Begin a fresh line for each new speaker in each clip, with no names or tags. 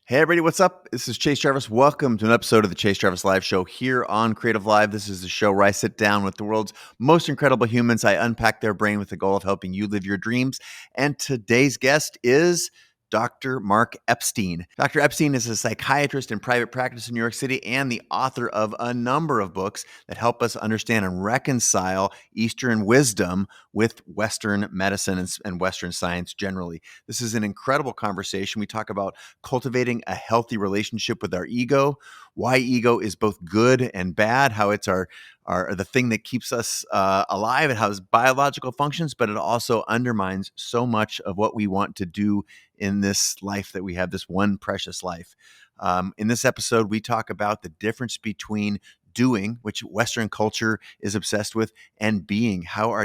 Hey everybody, what's up? This is Chase Jarvis. Welcome to an episode of the Chase Jarvis Live Show here on Creative Live. This is the show where I sit down with the world's most incredible humans. I unpack their brain with the goal of helping you live your dreams. And today's guest is Dr. Mark Epstein. Dr. Epstein is a psychiatrist in private practice in New York City and the author of a number of books that help us understand and reconcile Eastern wisdom with Western medicine and Western science generally. This is an incredible conversation. We talk about cultivating a healthy relationship with our ego, why ego is both good and bad, how it's our the thing that keeps us alive, it has biological functions, but it also undermines so much of what we want to do in this life that we have, this one precious life. In this episode, we talk about the difference between doing, which Western culture is obsessed with, and being. How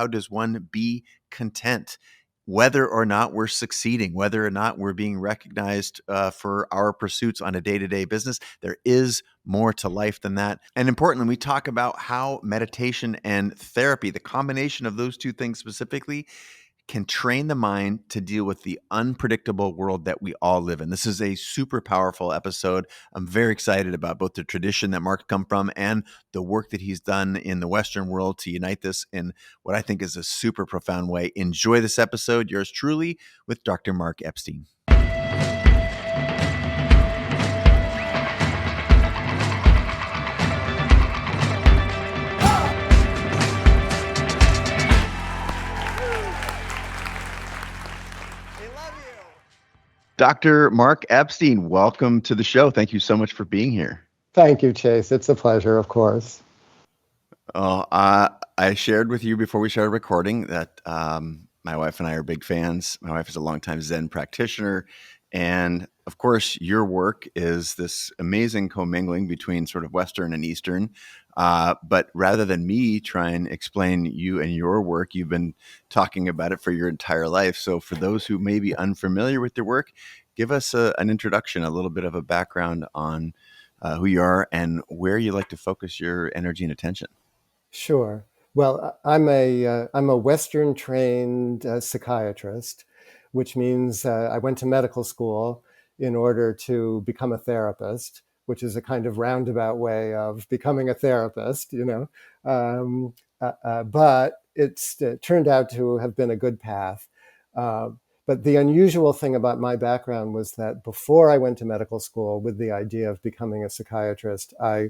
does one be content? Whether or not we're succeeding, whether or not we're being recognized for our pursuits on a day-to-day business, there is more to life than that. And importantly, we talk about how meditation and therapy, the combination of those two things specifically, can train the mind to deal with the unpredictable world that we all live in. This is a super powerful episode. I'm very excited about both the tradition that Mark come from and the work that he's done in the Western world to unite this in what I think is a super profound way. Enjoy this episode. Yours truly with Dr. Mark Epstein. Dr. Mark Epstein, welcome to the show. Thank you so much for being here.
Thank you, Chase. It's a pleasure, of course.
I shared with you before we started recording that my wife and I are big fans. My wife is a longtime Zen practitioner. And of course, your work is this amazing commingling between sort of Western and Eastern. But rather than me try and explain you and your work, you've been talking about it for your entire life. So for those who may be unfamiliar with your work, give us an introduction, a little bit of a background on who you are and where you like to focus your energy and attention.
Sure. Well, I'm a Western trained psychiatrist, which means I went to medical school in order to become a therapist, which is a kind of roundabout way of becoming a therapist, but it turned out to have been a good path. But the unusual thing about my background was that before I went to medical school with the idea of becoming a psychiatrist, I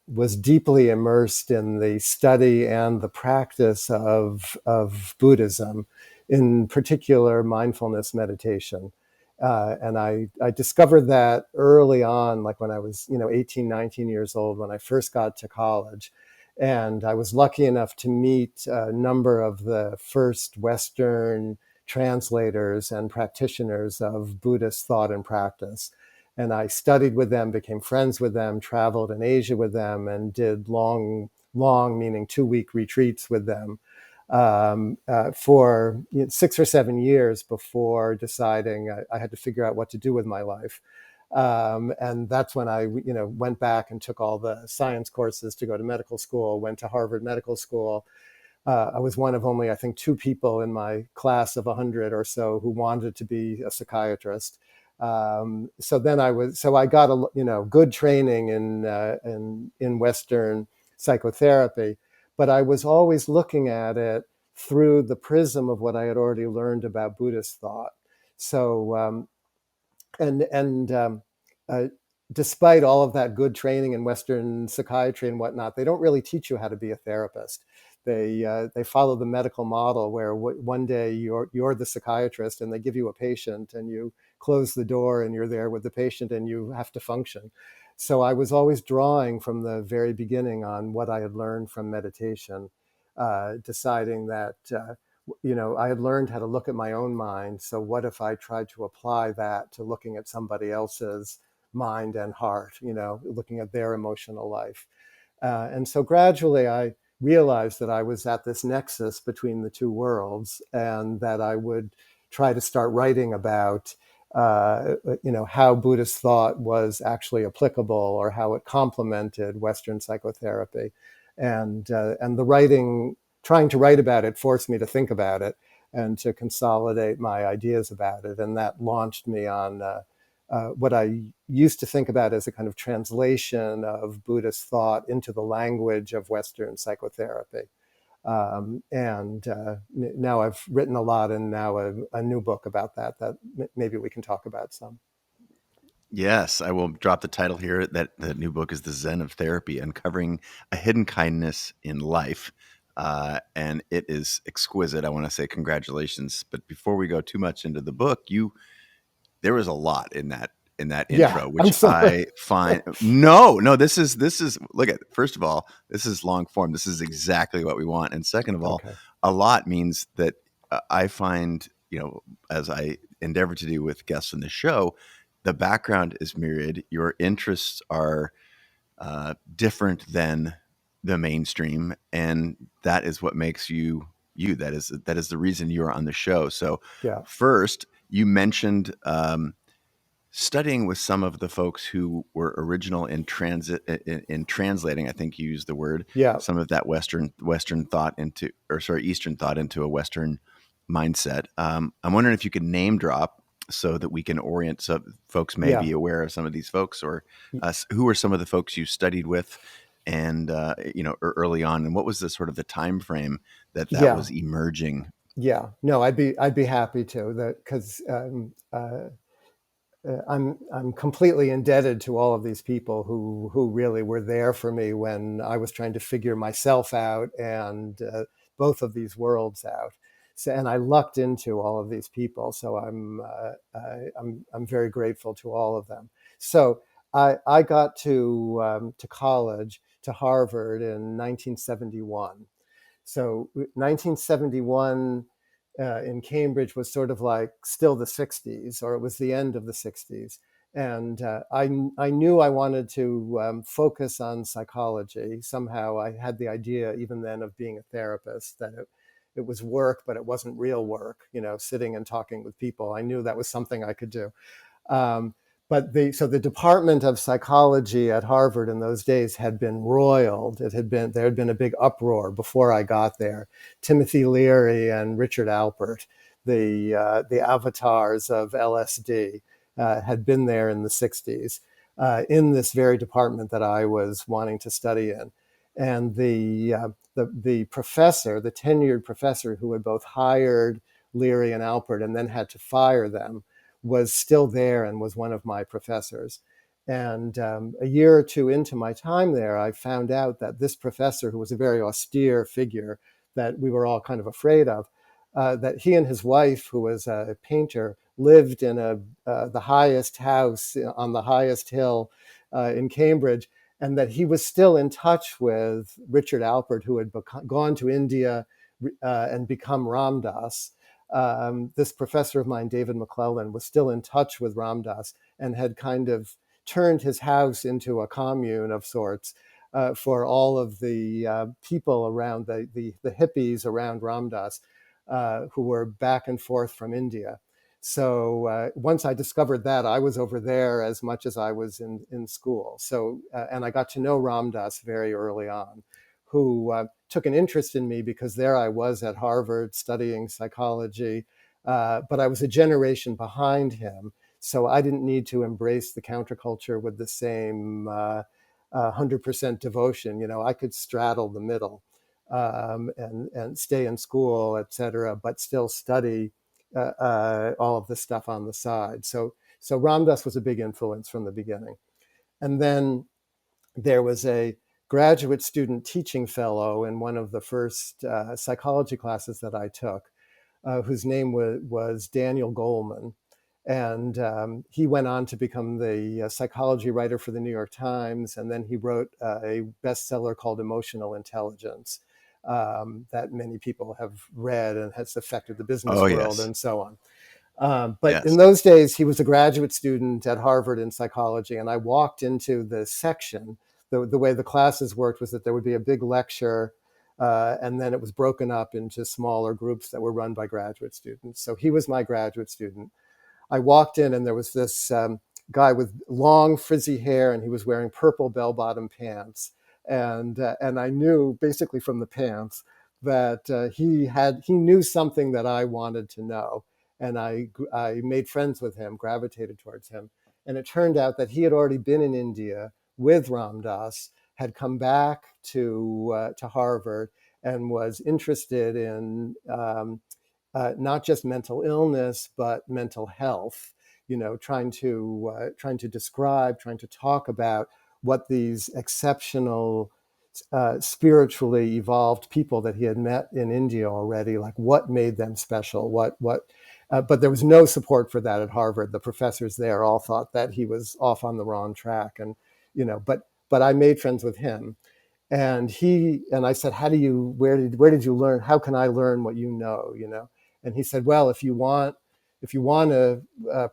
was deeply immersed in the study and the practice of Buddhism, in particular mindfulness meditation. And I discovered that early on, like when I was 18, 19 years old, when I first got to college. And I was lucky enough to meet a number of the first Western translators and practitioners of Buddhist thought and practice. And I studied with them, became friends with them, traveled in Asia with them, and did long, meaning 2-week retreats with them for 6 or 7 years before deciding I had to figure out what to do with my life. And that's when I went back and took all the science courses to go to medical school, went to Harvard Medical School. I was one of only, I think, 2 people in my class of 100 or so who wanted to be a psychiatrist. So I got a good training in Western psychotherapy, but I was always looking at it through the prism of what I had already learned about Buddhist thought. So despite all of that good training in Western psychiatry and whatnot, they don't really teach you how to be a therapist. They follow the medical model where one day you're the psychiatrist and they give you a patient and you close the door and you're there with the patient and you have to function. So I was always drawing from the very beginning on what I had learned from meditation, deciding that I had learned how to look at my own mind. So what if I tried to apply that to looking at somebody else's mind and heart, looking at their emotional life. And so gradually I realized that I was at this nexus between the two worlds and that I would try to start writing about how Buddhist thought was actually applicable or how it complemented Western psychotherapy. And the writing, trying to write about it, forced me to think about it and to consolidate my ideas about it. And that launched me on what I used to think about as a kind of translation of Buddhist thought into the language of Western psychotherapy. And now I've written a lot, and now a new book about that maybe we can talk about some.
Yes, I will drop the title here. That the new book is The Zen of Therapy, Uncovering a Hidden Kindness in Life. And it is exquisite. I want to say congratulations. But before we go too much into the book, there was a lot in that
Yeah,
intro,
I'm
which
sorry.
I find no, this is look at first of all, this is long form. This is exactly what we want. And second of all,
Okay.
a lot means that I find, as I endeavor to do with guests in the show, the background is myriad. Your interests are different than the mainstream, and that is what makes you you. That is the reason you are on the show. So,
Yeah.
first, you mentioned studying with some of the folks who were original in transit in translating. I think you used the word
Yeah.
some of that Western thought into, or sorry, Eastern thought into a Western mindset. I'm wondering if you could name drop so that we can orient, so folks may
Yeah.
be aware of some of these folks, or who are some of the folks you studied with, and early on, and what was the sort of the time frame that
Yeah.
was emerging.
Yeah. No, I'd be happy to, that because I'm completely indebted to all of these people who really were there for me when I was trying to figure myself out, and both of these worlds out. So, and I lucked into all of these people, so I'm very grateful to all of them. So I got to college, to Harvard, in 1971. So 1971 in Cambridge was sort of like still the 60s, or it was the end of the 60s. And I knew I wanted to focus on psychology. Somehow I had the idea, even then, of being a therapist, that it was work, but it wasn't real work, sitting and talking with people. I knew that was something I could do. Um, so the Department of Psychology at Harvard in those days had been roiled. There had been a big uproar before I got there. Timothy Leary and Richard Alpert, the avatars of LSD, had been there in the 60s, in this very department that I was wanting to study in. And the professor, the tenured professor who had both hired Leary and Alpert and then had to fire them, was still there and was one of my professors. And a year or two into my time there, I found out that this professor, who was a very austere figure that we were all kind of afraid of, that he and his wife, who was a painter, lived in the highest house on the highest hill in Cambridge, and that he was still in touch with Richard Alpert, who had gone to India and become Ram Dass. This professor of mine, David McClellan, was still in touch with Ram Dass and had kind of turned his house into a commune of sorts for all of the people around, the hippies around Ram Dass, who were back and forth from India. So once I discovered that, I was over there as much as I was in school. So, and I got to know Ram Dass very early on, who took an interest in me because there I was at Harvard studying psychology, but I was a generation behind him. So I didn't need to embrace the counterculture with the same 100% devotion. I could straddle the middle, and stay in school, et cetera, but still study all of this stuff on the side. So Ram Dass was a big influence from the beginning. And then there was a graduate student teaching fellow in one of the first psychology classes that I took, whose name was Daniel Goleman. And he went on to become the psychology writer for the New York Times. And then he wrote a bestseller called Emotional Intelligence, that many people have read and has affected the
Oh
business world
yes,
and so on. But in
yes.
those days, he was a graduate student at Harvard in psychology. And I walked into the section. The way the classes worked was that there would be a big lecture, and then it was broken up into smaller groups that were run by graduate students. So he was my graduate student. I walked in, and there was this guy with long frizzy hair, and he was wearing purple bell-bottom pants. And I knew basically from the pants that he knew something that I wanted to know. And I made friends with him, gravitated towards him. And it turned out that he had already been in India with Ram Dass, had come back to Harvard, and was interested in not just mental illness but mental health. Trying to describe, trying to talk about what these exceptional spiritually evolved people that he had met in India already, like what made them special, but there was no support for that at Harvard. The professors there all thought that he was off on the wrong track, and but I made friends with him, and I said, where did you learn? How can I learn what you know? And he said, well, if you want to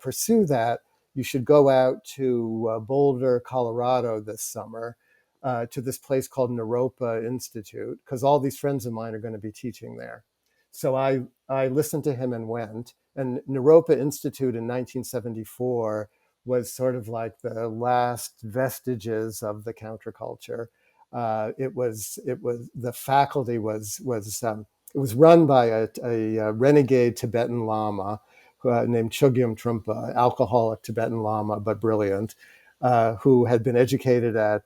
pursue that, you should go out to Boulder, Colorado this summer, to this place called Naropa Institute, because all these friends of mine are going to be teaching there. So I listened to him and went. And Naropa Institute in 1974 was sort of like the last vestiges of the counterculture. It was the faculty it was run by a renegade Tibetan Lama named Chogyam Trungpa, alcoholic Tibetan Lama, but brilliant, who had been educated at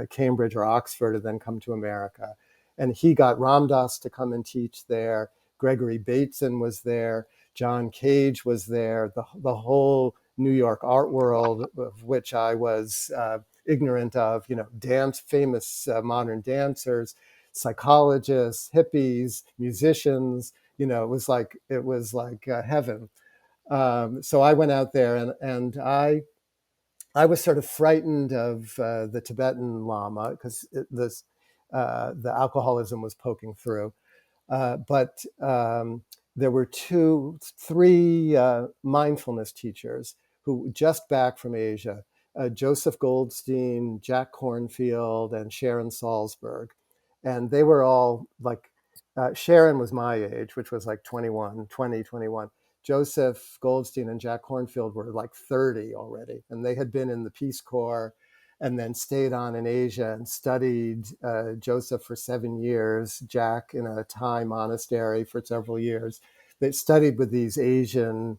Cambridge or Oxford and then come to America. And he got Ram Dass to come and teach there. Gregory Bateson was there. John Cage was there. The whole New York art world, of which I was ignorant of, famous modern dancers, psychologists, hippies, musicians. It was like heaven. So I went out there, and I was sort of frightened of the Tibetan Lama because the alcoholism was poking through. But there were three mindfulness teachers who just back from Asia, Joseph Goldstein, Jack Kornfield, and Sharon Salzberg. And they were all like, Sharon was my age, which was like 21. Joseph Goldstein and Jack Kornfield were like 30 already, and they had been in the Peace Corps and then stayed on in Asia and studied Joseph for 7 years, Jack in a Thai monastery for several years. They studied with these Asian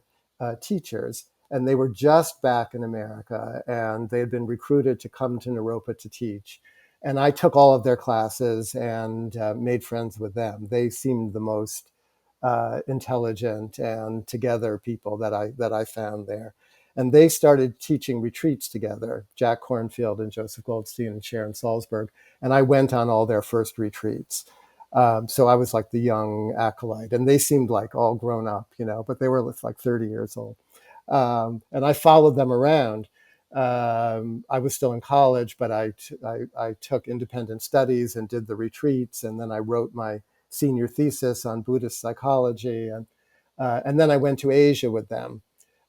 teachers, and they were just back in America, and they had been recruited to come to Naropa to teach. And I took all of their classes and made friends with them. They seemed the most intelligent and together people that I found there. And they started teaching retreats together, Jack Kornfield and Joseph Goldstein and Sharon Salzberg. And I went on all their first retreats. So I was like the young acolyte, and they seemed like all grown up, but they were like 30 years old. And I followed them around. I was still in college, but I took independent studies and did the retreats. And then I wrote my senior thesis on Buddhist psychology. And then I went to Asia with them.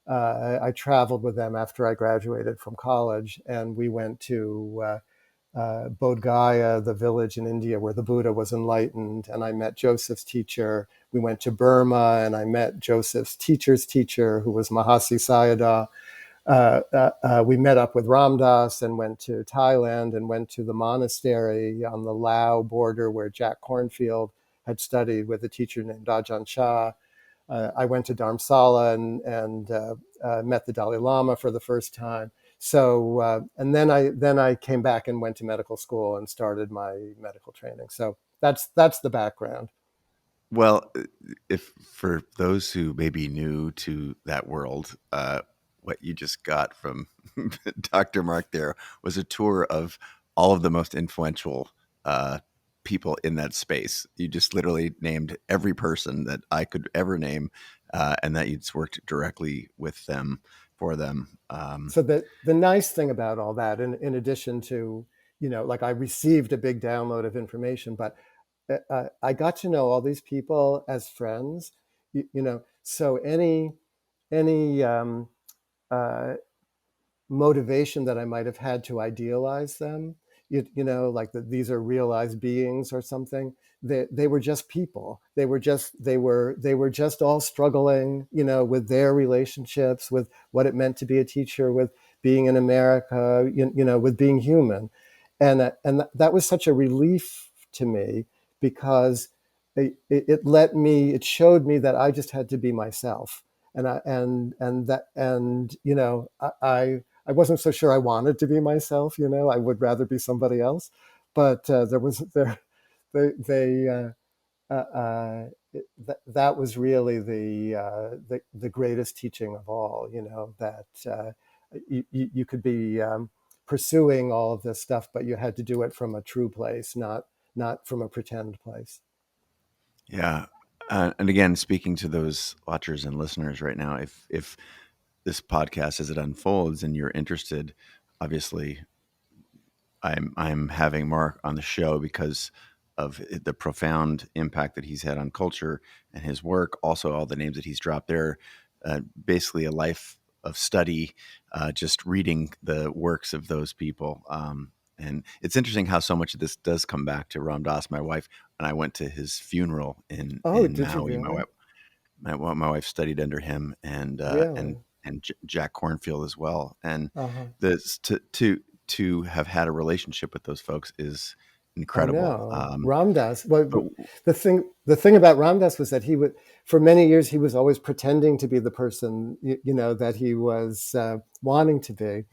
I traveled with them after I graduated from college, and we went to Bodh Gaya, the village in India where the Buddha was enlightened, and I met Joseph's teacher. We went to Burma, and I met Joseph's teacher's teacher, who was Mahasi Sayadaw. We met up with Ram Dass and went to Thailand and went to the monastery on the Lao border where Jack Kornfield had studied with a teacher named Ajahn Chah. I went to Dharamsala and met the Dalai Lama for the first time. So and then I came back and went to medical school and started my medical training. So that's the background.
Well, if for those who may be new to that world, what you just got from Dr. Mark there was a tour of all of the most influential people in that space. You just literally named every person that I could ever name, and that you'd worked directly with them for them.
So the nice thing about all that, in addition to, like I received a big download of information, but I got to know all these people as friends, so any uh, motivation that I might have had to idealize them, like that these are realized beings or something. They were just people. They were just all struggling, with their relationships, with what it meant to be a teacher, with being in America, with being human, and that was such a relief to me because it showed me that I just had to be myself. And I wasn't so sure I wanted to be myself. I would rather be somebody else. But there was there they that was really the greatest teaching of all. That you could be pursuing all of this stuff, but you had to do it from a true place, not from a pretend place.
Yeah. And again, speaking to those watchers and listeners right now, if this podcast as it unfolds and you're interested, obviously I'm having Mark on the show because of the profound impact that he's had on culture and his work. Also, all the names that he's dropped there, basically a life of study, just reading the works of those people. And it's interesting how so much of this does come back to Ram Dass. My wife and I went to his funeral
Oh,
in
did you
Maui.
really?
My wife studied under him,
Really?
and Jack Cornfield as well. And
Uh-huh.
this to have had a relationship with those folks is
I
incredible.
know. Ram Dass. Well,
But
the thing about Ram Dass was that he would, for many years, he was always pretending to be the person that he was wanting to be,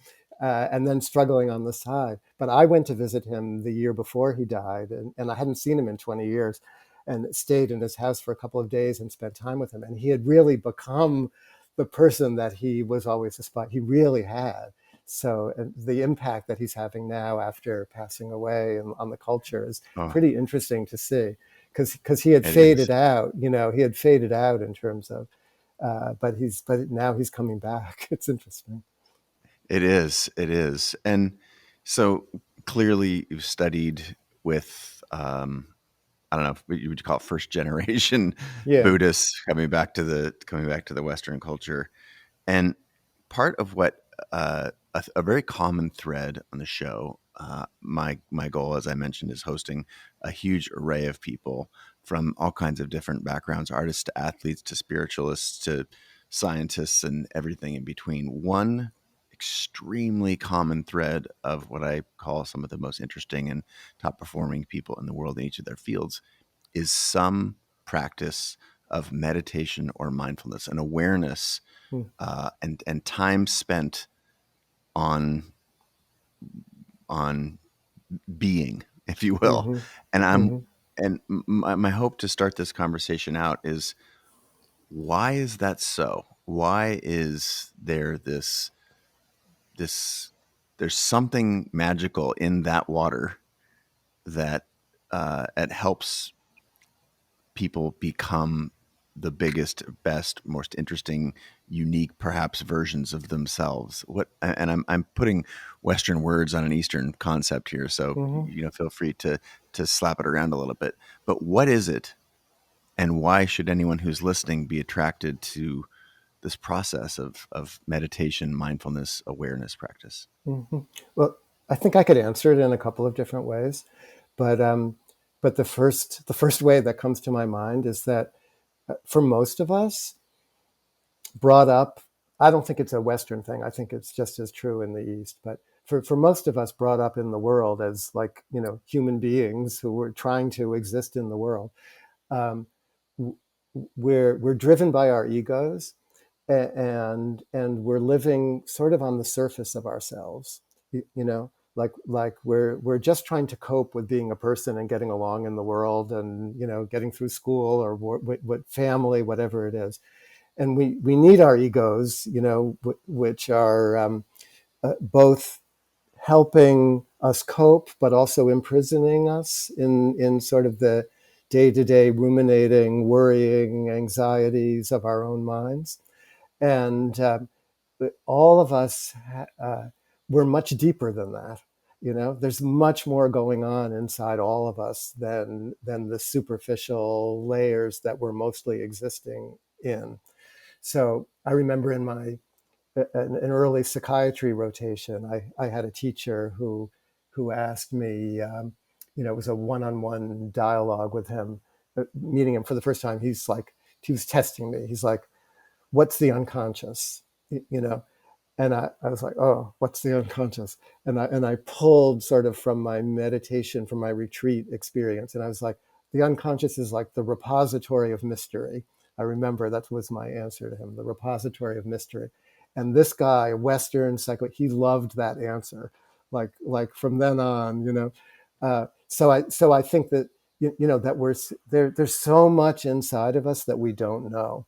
and then struggling on the side. But I went to visit him the year before he died, and I hadn't seen him in 20 years, and stayed in his house for a couple of days and spent time with him. And he had really become the person that he was always aspiring. He really had. So the impact that he's having now after passing away and on the culture is
oh,
pretty interesting to see, because he had
it is.
faded out. He had faded out in terms of, but now he's coming back. It's interesting.
It is. It is. And so clearly you've studied with I don't know what you would call it, first generation
Yeah.
Buddhists coming back to the Western culture. And part of what a very common thread on the show, my goal, as I mentioned, is hosting a huge array of people from all kinds of different backgrounds, artists to athletes to spiritualists to scientists and everything in between. One extremely common thread of what I call some of the most interesting and top performing people in the world in each of their fields is some practice of meditation or mindfulness, an awareness and time spent on on being, if you will.
Mm-hmm.
And I'm
Mm-hmm.
and my hope to start this conversation out is, why is that so? Why is there this there's something magical in that water that it helps people become the biggest, best, most interesting, unique, perhaps versions of themselves. What and I'm putting Western words on an Eastern concept here, so
Mm-hmm.
feel free to slap it around a little bit. But what is it, and why should anyone who's listening be attracted to this process of meditation, mindfulness, awareness practice?
Mm-hmm. Well, I think I could answer it in a couple of different ways, but the first way that comes to my mind is that for most of us, brought up, I don't think it's a Western thing. I think it's just as true in the East. But for most of us, brought up in the world as, like, human beings who were trying to exist in the world, um, we're driven by our egos, and we're living sort of on the surface of ourselves. Like we're just trying to cope with being a person and getting along in the world, and getting through school, or what family, whatever it is. And we need our egos, which are both helping us cope, but also imprisoning us in sort of the day-to-day ruminating, worrying anxieties of our own minds. And all of us, we're much deeper than that. There's much more going on inside all of us than the superficial layers that we're mostly existing in. So I remember in an early psychiatry rotation, I had a teacher who asked me, it was a one-on-one dialogue with him, meeting him for the first time. He was testing me. He's like, "What's the unconscious?" You know, and I was like, "Oh, what's the unconscious?" And I pulled sort of from my meditation, from my retreat experience, and I was like, "The unconscious is like the repository of mystery. I remember that was my answer to him, the repository of mystery. And this guy, Western psycho, he loved that answer. Like from then on, so I think that that we're there. There's so much inside of us that we don't know,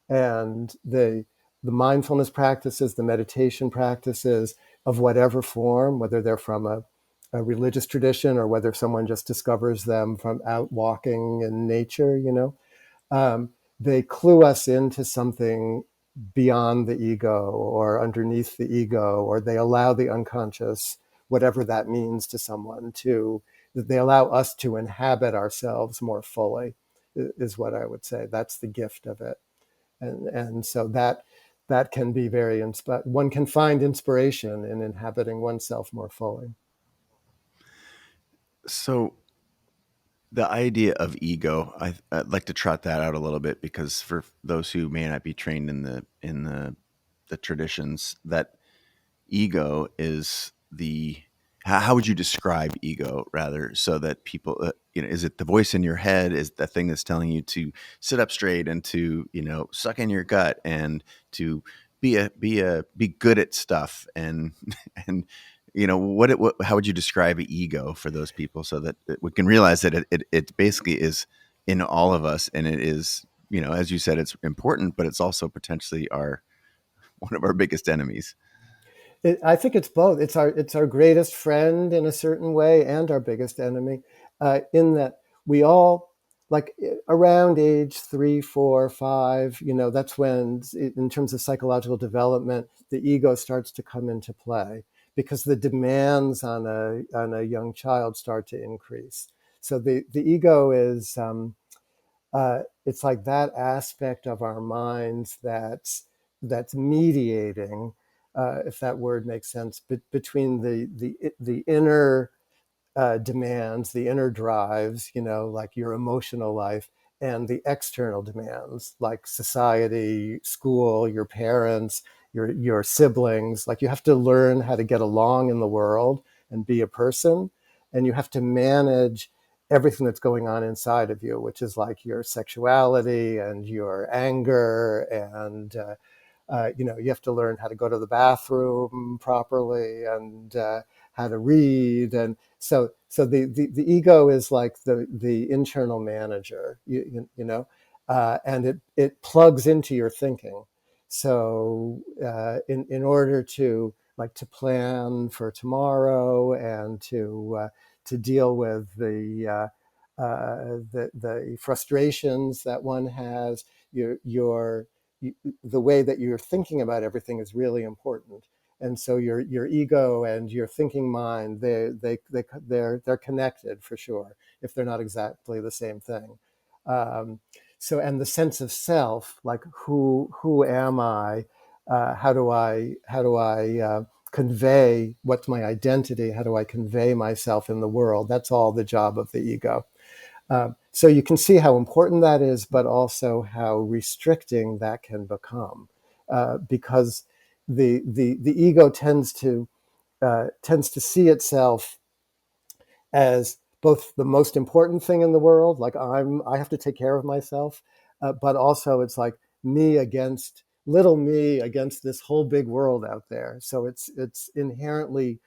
and the mindfulness practices, the meditation practices of whatever form, whether they're from a religious tradition or whether someone just discovers them from out walking in nature, um, they clue us into something beyond the ego or underneath the ego, or they allow the unconscious, whatever that means to someone, to they allow us to inhabit ourselves more fully, is what I would say. That's the gift of it. And so that can be very one can find inspiration in inhabiting oneself more fully.
So the idea of ego, I'd like to trot that out a little bit, because for those who may not be trained in the traditions, that ego is the how would you describe ego, rather, so that people, is it the voice in your head, is the thing that's telling you to sit up straight and to suck in your gut and to be good at stuff, and and what how would you describe ego for those people, so that we can realize that it basically is in all of us, and it is, as you said, it's important, but it's also potentially our one of our biggest enemies.
I think it's both. It's our greatest friend in a certain way and our biggest enemy, in that we all, like, around age 3, 4, 5. That's when, in terms of psychological development, the ego starts to come into play, because the demands on a young child start to increase. So the ego is, it's like that aspect of our minds that's mediating, if that word makes sense, between the inner demands, the inner drives, like your emotional life, and the external demands, like society, school, your parents, your siblings. Like, you have to learn how to get along in the world and be a person, and you have to manage everything that's going on inside of you, which is like your sexuality and your anger, and you have to learn how to go to the bathroom properly, and how to read. And so the ego is like the internal manager, and it plugs into your thinking. So in order to, like, to plan for tomorrow, and to deal with the frustrations that one has, your the way that you're thinking about everything is really important. And so your ego and your thinking mind, they're connected for sure, if they're not exactly the same thing. um, and the sense of self, like, who am I, how do I convey what's my identity, how do I convey myself in the world, that's all the job of the ego. So you can see how important that is, but also how restricting that can become, because the ego tends to see itself as both the most important thing in the world, like, I have to take care of myself, but also it's like me against little me against this whole big world out there. So it's inherently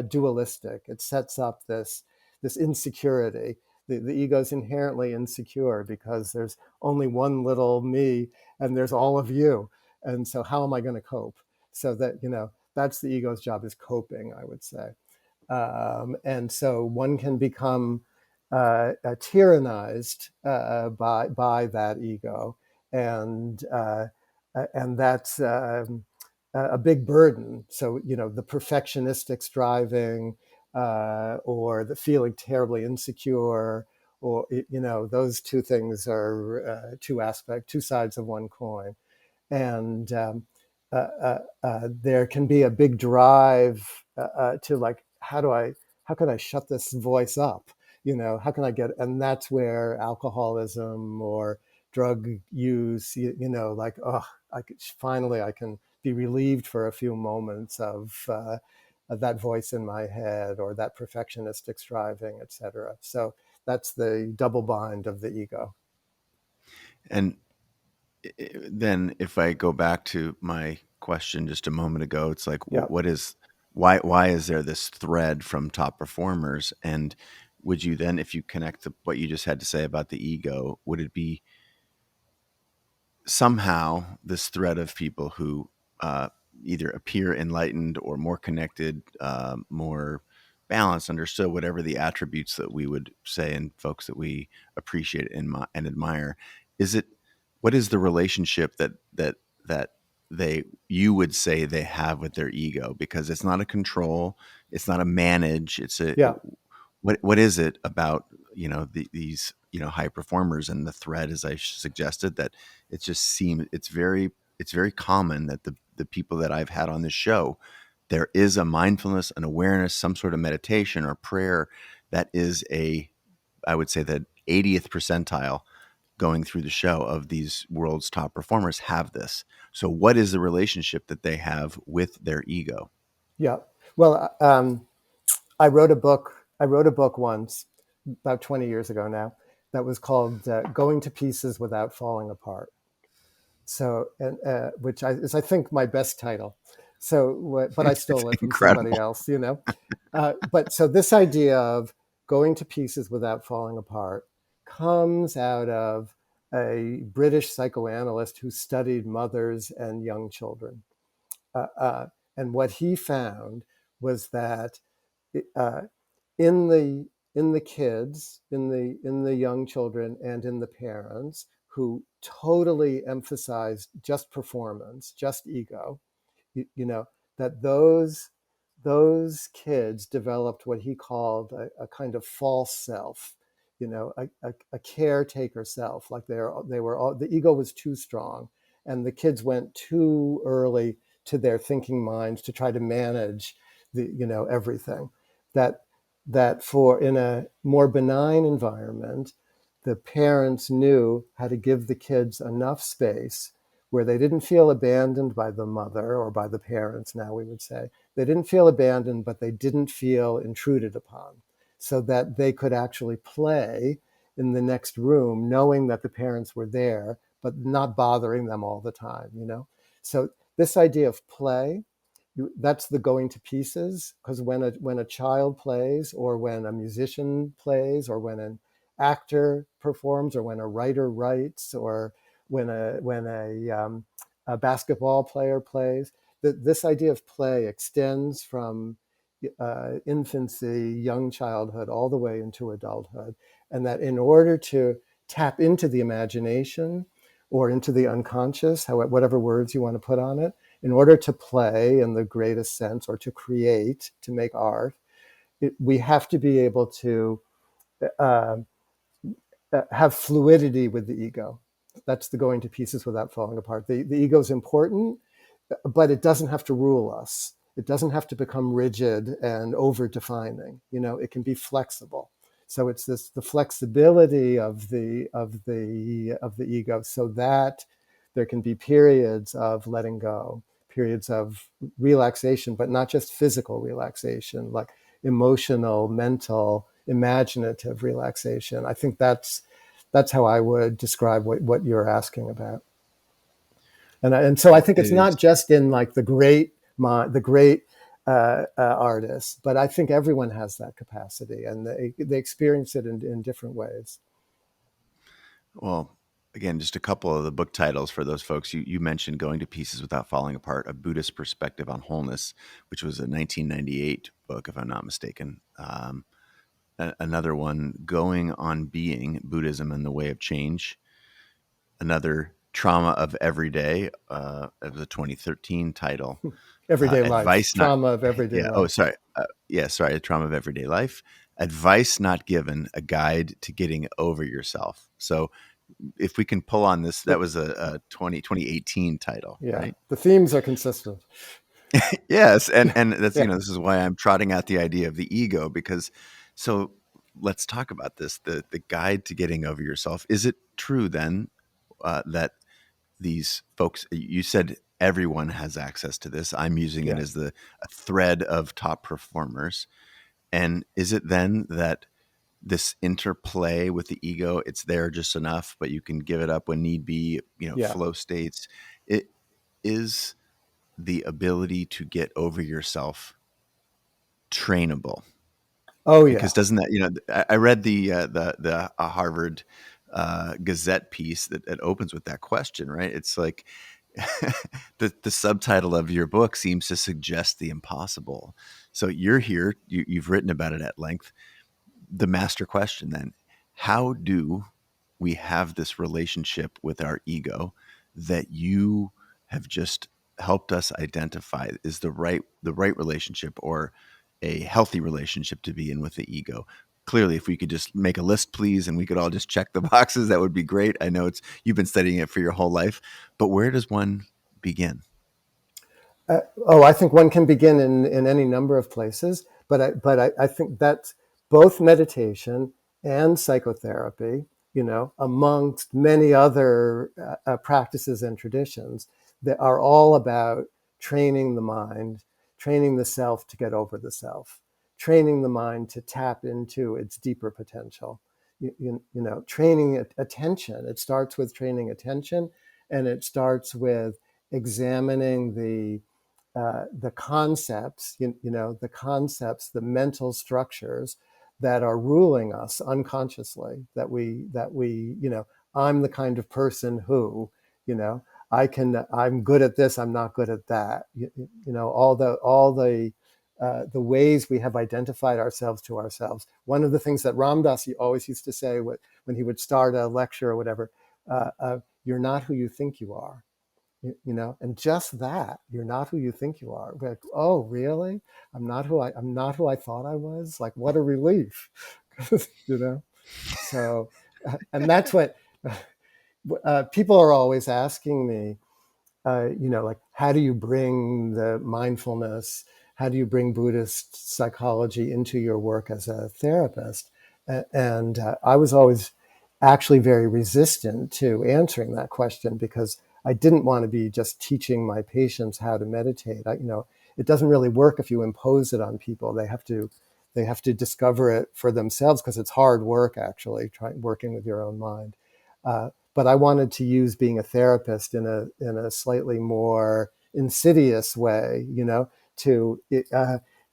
dualistic. It sets up this insecurity. The ego is inherently insecure because there's only one little me and there's all of you. And so how am I going to cope? So that's the ego's job, is coping, I would say. And so one can become tyrannized by that ego, and that's a big burden. So the perfectionistic striving, or the feeling terribly insecure, or those two things are two sides of one coin. And there can be a big drive to, like, how can I shut this voice up? How can I get? And that's where alcoholism or drug use, like, oh, finally I can be relieved for a few moments of that voice in my head, or that perfectionistic striving, etc. So that's the double bind of the ego.
And then if I go back to my question just a moment ago, it's like,
Yeah,
what is, why is there this thread from top performers? And would you then, if you connect to what you just had to say about the ego, would it be somehow this thread of people who uh, either appear enlightened or more connected, more balanced, understood, whatever the attributes that we would say in folks that we appreciate and admire, is it, what is the relationship that they, you would say they have with their ego? Because it's not a control, it's not a manage, it's a,
yeah,
what is it about, these, high performers and the thread, as I suggested, that it just seems, it's very common that the people that I've had on this show, there is a mindfulness, an awareness, some sort of meditation or prayer that is a, I would say, the 80th percentile going through the show of these world's top performers have this. So what is the relationship that they have with their ego?
yeah. Well, I wrote a book. I wrote a book once, about 20 years ago now, that was called "Going to Pieces Without Falling Apart." So, which is, I think, my best title. So, but I stole it from somebody
Incredible.
else, But so this idea of going to pieces without falling apart comes out of a British psychoanalyst who studied mothers and young children. Uh, uh, and what he found was that uh, in the kids, in the young children, and in the parents who totally emphasized just performance, just ego, you know, that those kids developed what he called a kind of false self, a caretaker self, like they were all, the ego was too strong, and the kids went too early to their thinking minds to try to manage everything. That that for in a more benign environment, the parents knew how to give the kids enough space where they didn't feel abandoned by the mother or by the parents, now we would say. They didn't feel abandoned, but they didn't feel intruded upon, so that they could actually play in the next room, knowing that the parents were there, but not bothering them all the time. So this idea of play, that's the going to pieces, because when a child plays, or when a musician plays, or when an actor performs, or when a writer writes, or when a basketball player plays, this idea of play extends from infancy, young childhood, all the way into adulthood. And that in order to tap into the imagination or into the unconscious, whatever words you want to put on it, in order to play in the greatest sense, or to create, to make art, we have to be able to uh, have fluidity with the ego. That's the going to pieces without falling apart. The ego is important, but it doesn't have to rule us. It doesn't have to become rigid and over defining. It can be flexible. So it's the flexibility of the ego, so that there can be periods of letting go, periods of relaxation, but not just physical relaxation, like emotional, mental, imaginative relaxation. I think that's how I would describe what you're asking about. And so I think it's
It is.
not just in like the great artists, but I think everyone has that capacity, and they experience it in different ways.
Well, again, just a couple of the book titles for those folks. You mentioned Going to Pieces Without Falling Apart, A Buddhist Perspective on Wholeness, which was a 1998 book, if I'm not mistaken. Another one, Going on Being, Buddhism and the Way of Change. Another, Trauma of Everyday, it was a 2013 title.
Everyday life,
Advice Not,
trauma of everyday
yeah, oh,
life.
sorry. Yeah, sorry, The Trauma of Everyday Life. Advice Not Given, A Guide to Getting Over Yourself. So if we can pull on this, that was a 2018 title,
Yeah,
right?
the themes are consistent.
Yes, and that's,
Yeah,
this is why I'm trotting out the idea of the ego, because, so let's talk about this, the guide to getting over yourself. Is it true then, that these folks, you said everyone has access to this. I'm using it
yeah,
as a thread of top performers. And is it then that this interplay with the ego. It's there just enough, but you can give it up when need be,
Yeah.
flow states. It is the ability to get over yourself trainable.
Oh
Because
yeah.
doesn't that, I read the Harvard Gazette piece that opens with that question, right? It's like the subtitle of your book seems to suggest the impossible. So you're here, you've written about it at length. The master question then: how do we have this relationship with our ego that you have just helped us identify is the right relationship, or a healthy relationship to be in with the ego? Clearly, if we could just make a list, please, and we could all just check the boxes, that would be great. I know you've been studying it for your whole life, but where does one begin?
I think one can begin in any number of places, but I think that's both meditation and psychotherapy, amongst many other practices and traditions that are all about training the mind, training the self to get over the self, training the mind to tap into its deeper potential. Training attention. It starts with training attention, and it starts with examining the concepts, the concepts, the mental structures that are ruling us unconsciously. I'm the kind of person who, you know, I'm good at this, I'm not good at that. All the ways we have identified ourselves to ourselves. One of the things that Ram Dass always used to say when he would start a lecture or whatever, you're not who you think you are. And just that, you're not who you think you are. We're like, oh really? I'm not who I thought I was. Like, what a relief. you know so and that's what people are always asking me, like, how do you bring the mindfulness, how do you bring Buddhist psychology into your work as a therapist? And I was always actually very resistant to answering that question, because I didn't want to be just teaching my patients how to meditate. It doesn't really work if you impose it on people. They have to discover it for themselves, because it's hard work, actually, working with your own mind. But I wanted to use being a therapist in a slightly more insidious way, to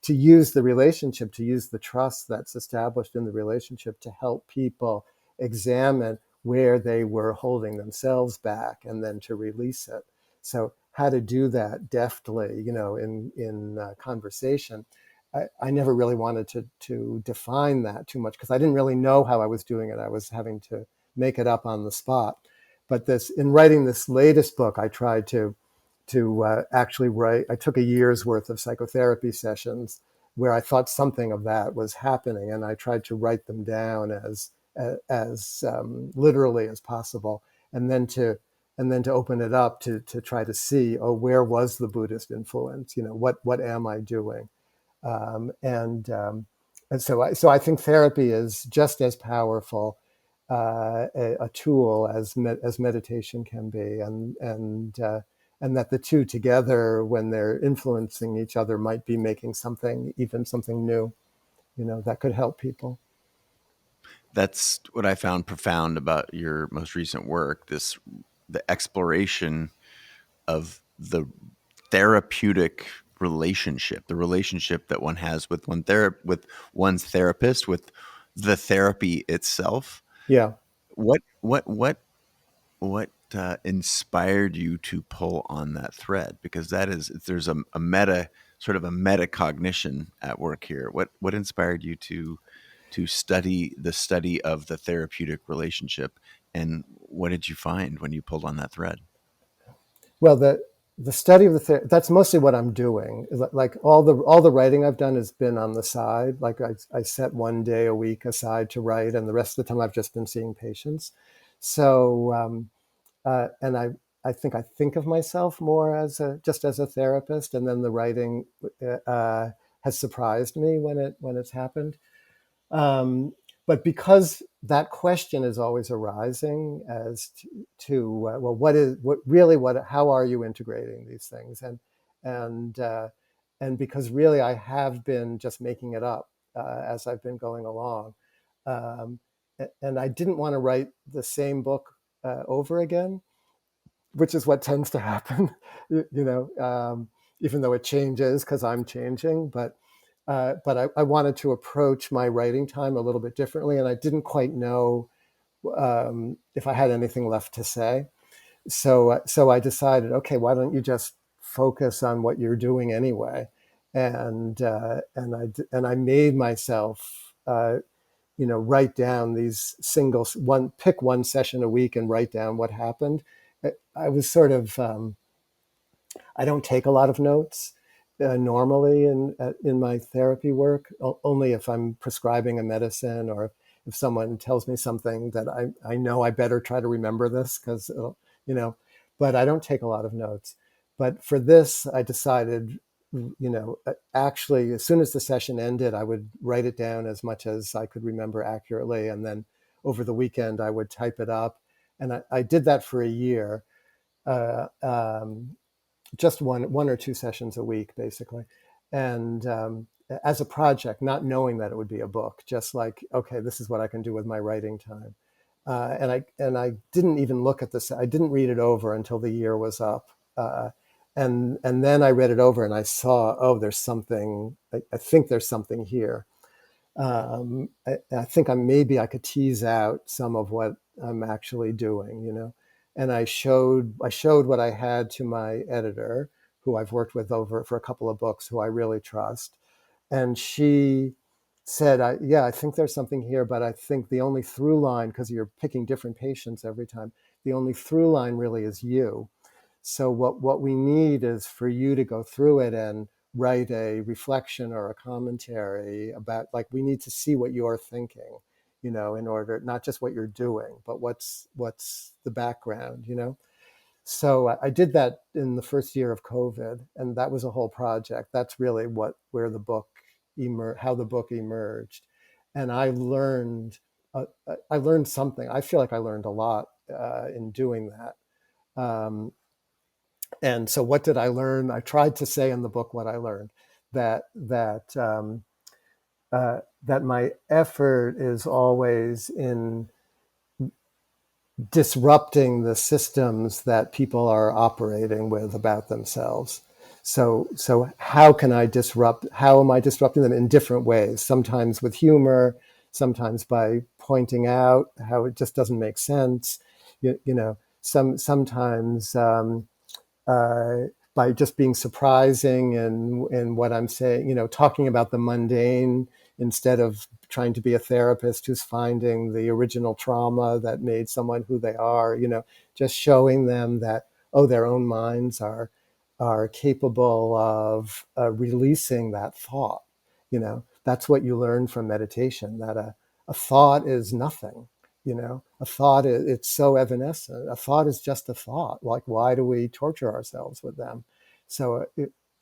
to use the relationship, to use the trust that's established in the relationship to help people examine where they were holding themselves back, and then to release it. So how to do that deftly, in conversation. I never really wanted to define that too much, because I didn't really know how I was doing it. I was having to make it up on the spot. But in writing this latest book, I tried to actually write. I took a year's worth of psychotherapy sessions where I thought something of that was happening, and I tried to write them down as literally as possible, and then to open it up to try to see, oh, where was the Buddhist influence? What am I doing? And so I think therapy is just as powerful a tool as meditation can be, and that the two together, when they're influencing each other, might be making something new, that could help people.
That's what I found profound about your most recent work, the exploration of the therapeutic relationship, the relationship that one has with with one's therapist, with the therapy itself.
Yeah.
What inspired you to pull on that thread? Because there's a meta, sort of a metacognition at work here. What inspired you to study of the therapeutic relationship, and what did you find when you pulled on that thread?
Well, the study of that's mostly what I'm doing. Like, all the writing I've done has been on the side. Like, I set one day a week aside to write, and the rest of the time I've just been seeing patients. So and I think of myself more just as a therapist, and then the writing uh, has surprised me when it's happened. Um, but because that question is always arising as to well, how are you integrating these things? And because really I have been just making it up as I've been going along. Um, and I didn't want to write the same book over again, which is what tends to happen, even though it changes because I'm changing. But I wanted to approach my writing time a little bit differently, and I didn't quite know if I had anything left to say. So I decided, okay, why don't you just focus on what you're doing anyway? And I made myself write down these pick one session a week and write down what happened. I was sort of I don't take a lot of notes normally in my therapy work, only if I'm prescribing a medicine or if someone tells me something that I know I better try to remember this because, you know, but I don't take a lot of notes. But for this, I decided, actually, as soon as the session ended, I would write it down as much as I could remember accurately. And then over the weekend, I would type it up. And I did that for a year. Uh, um, just one or two sessions a week, basically, and as a project, not knowing that it would be a book, just like, okay, this is what I can do with my writing time. And I didn't even look at this. I didn't read it over until the year was up, and then I read it over and I saw, oh, there's something. I think there's something here. I think maybe I could tease out some of what I'm actually doing. And I showed what I had to my editor, who I've worked with over for a couple of books, who I really trust, and she said, "Yeah, I think there's something here, but I think the only through line, because you're picking different patients every time, the only through line really is you. So what we need is for you to go through it and write a reflection or a commentary about, like, we need to see what you're thinking, in order, not just what you're doing, but what's the background. So I did that in the first year of COVID, and that was a whole project. That's really where the book how the book emerged, and I learned something. I feel like I learned a lot in doing that. And so, what did I learn? I tried to say in the book what I learned, that my effort is always in disrupting the systems that people are operating with about themselves. So how can I disrupt? How am I disrupting them in different ways? Sometimes with humor, sometimes by pointing out how it just doesn't make sense. Sometimes uh, by just being surprising and what I'm saying, talking about the mundane instead of trying to be a therapist who's finding the original trauma that made someone who they are, just showing them that, oh, their own minds are capable of releasing that thought. That's what you learn from meditation, that a thought is nothing. A thought is, it's so evanescent. A thought is just a thought. Like, why do we torture ourselves with them? So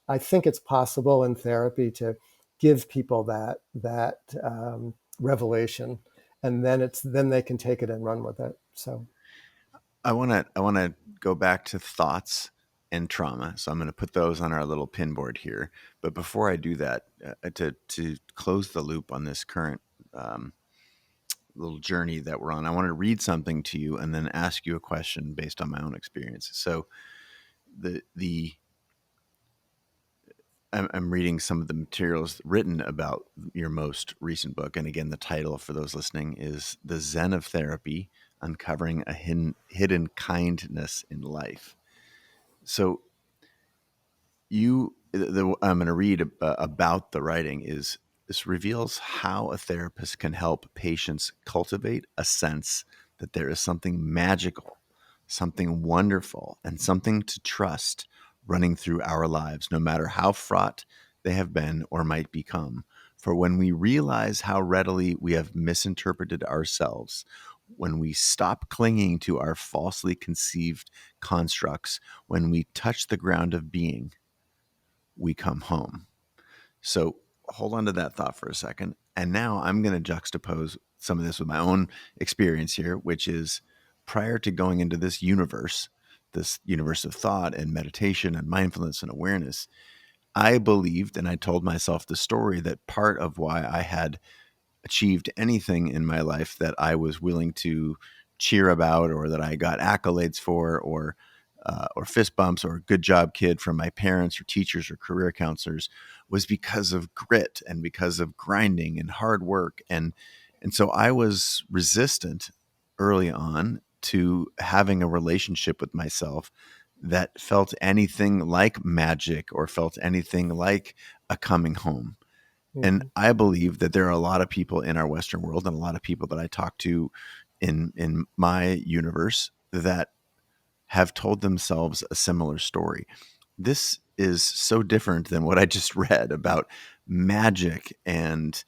I think it's possible in therapy to give people that revelation, and then they can take it and run with it. So
I want to go back to thoughts and trauma. So I'm going to put those on our little pinboard here. But before I do that, to close the loop on this current um, little journey that we're on, I want to read something to you and then ask you a question based on my own experience. So the I'm reading some of the materials written about your most recent book. And again, the title for those listening is The Zen of Therapy: Uncovering a Hidden Kindness in Life. So I'm going to read about the writing is this reveals how a therapist can help patients cultivate a sense that there is something magical, something wonderful, and something to trust running through our lives, no matter how fraught they have been or might become. For when we realize how readily we have misinterpreted ourselves, when we stop clinging to our falsely conceived constructs, when we touch the ground of being, we come home. So hold on to that thought for a second. And now I'm going to juxtapose some of this with my own experience here, which is prior to going into this universe of thought and meditation and mindfulness and awareness, I believed and I told myself the story that part of why I had achieved anything in my life that I was willing to cheer about, or that I got accolades for, or fist bumps, or good job, kid, from my parents or teachers or career counselors, was because of grit and because of grinding and hard work. And so I was resistant early on to having a relationship with myself that felt anything like magic or felt anything like a coming home. And
Mhm.
I believe that there are a lot of people in our Western world, and a lot of people that I talk to in my universe, that have told themselves a similar story. This is so different than what I just read about magic and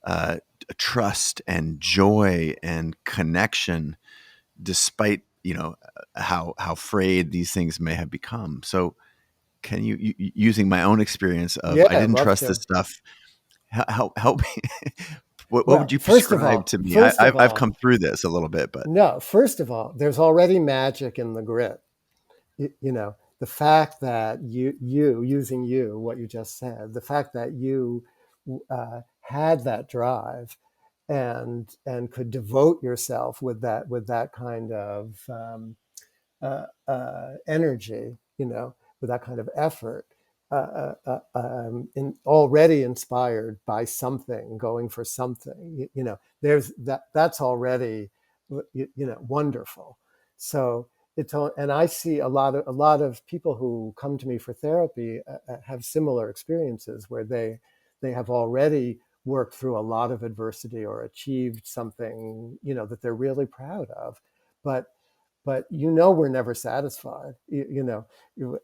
uh, trust and joy and connection, despite how frayed these things may have become. So, can using my own experience of
Yeah,
I
I'd
didn't
love
trust this
to.
stuff, help me. What would
Well,
you prescribe to me? I've come through this a little bit, but
no, first of all, there's already magic in the grit. The fact that you using you, what you just said, the fact that you had that drive and could devote yourself with that kind of energy, with that kind of effort, already inspired by something, going for something. There's that's already wonderful. So and I see a lot of people who come to me for therapy have similar experiences where they have already worked through a lot of adversity or achieved something that they're really proud of, but we're never satisfied.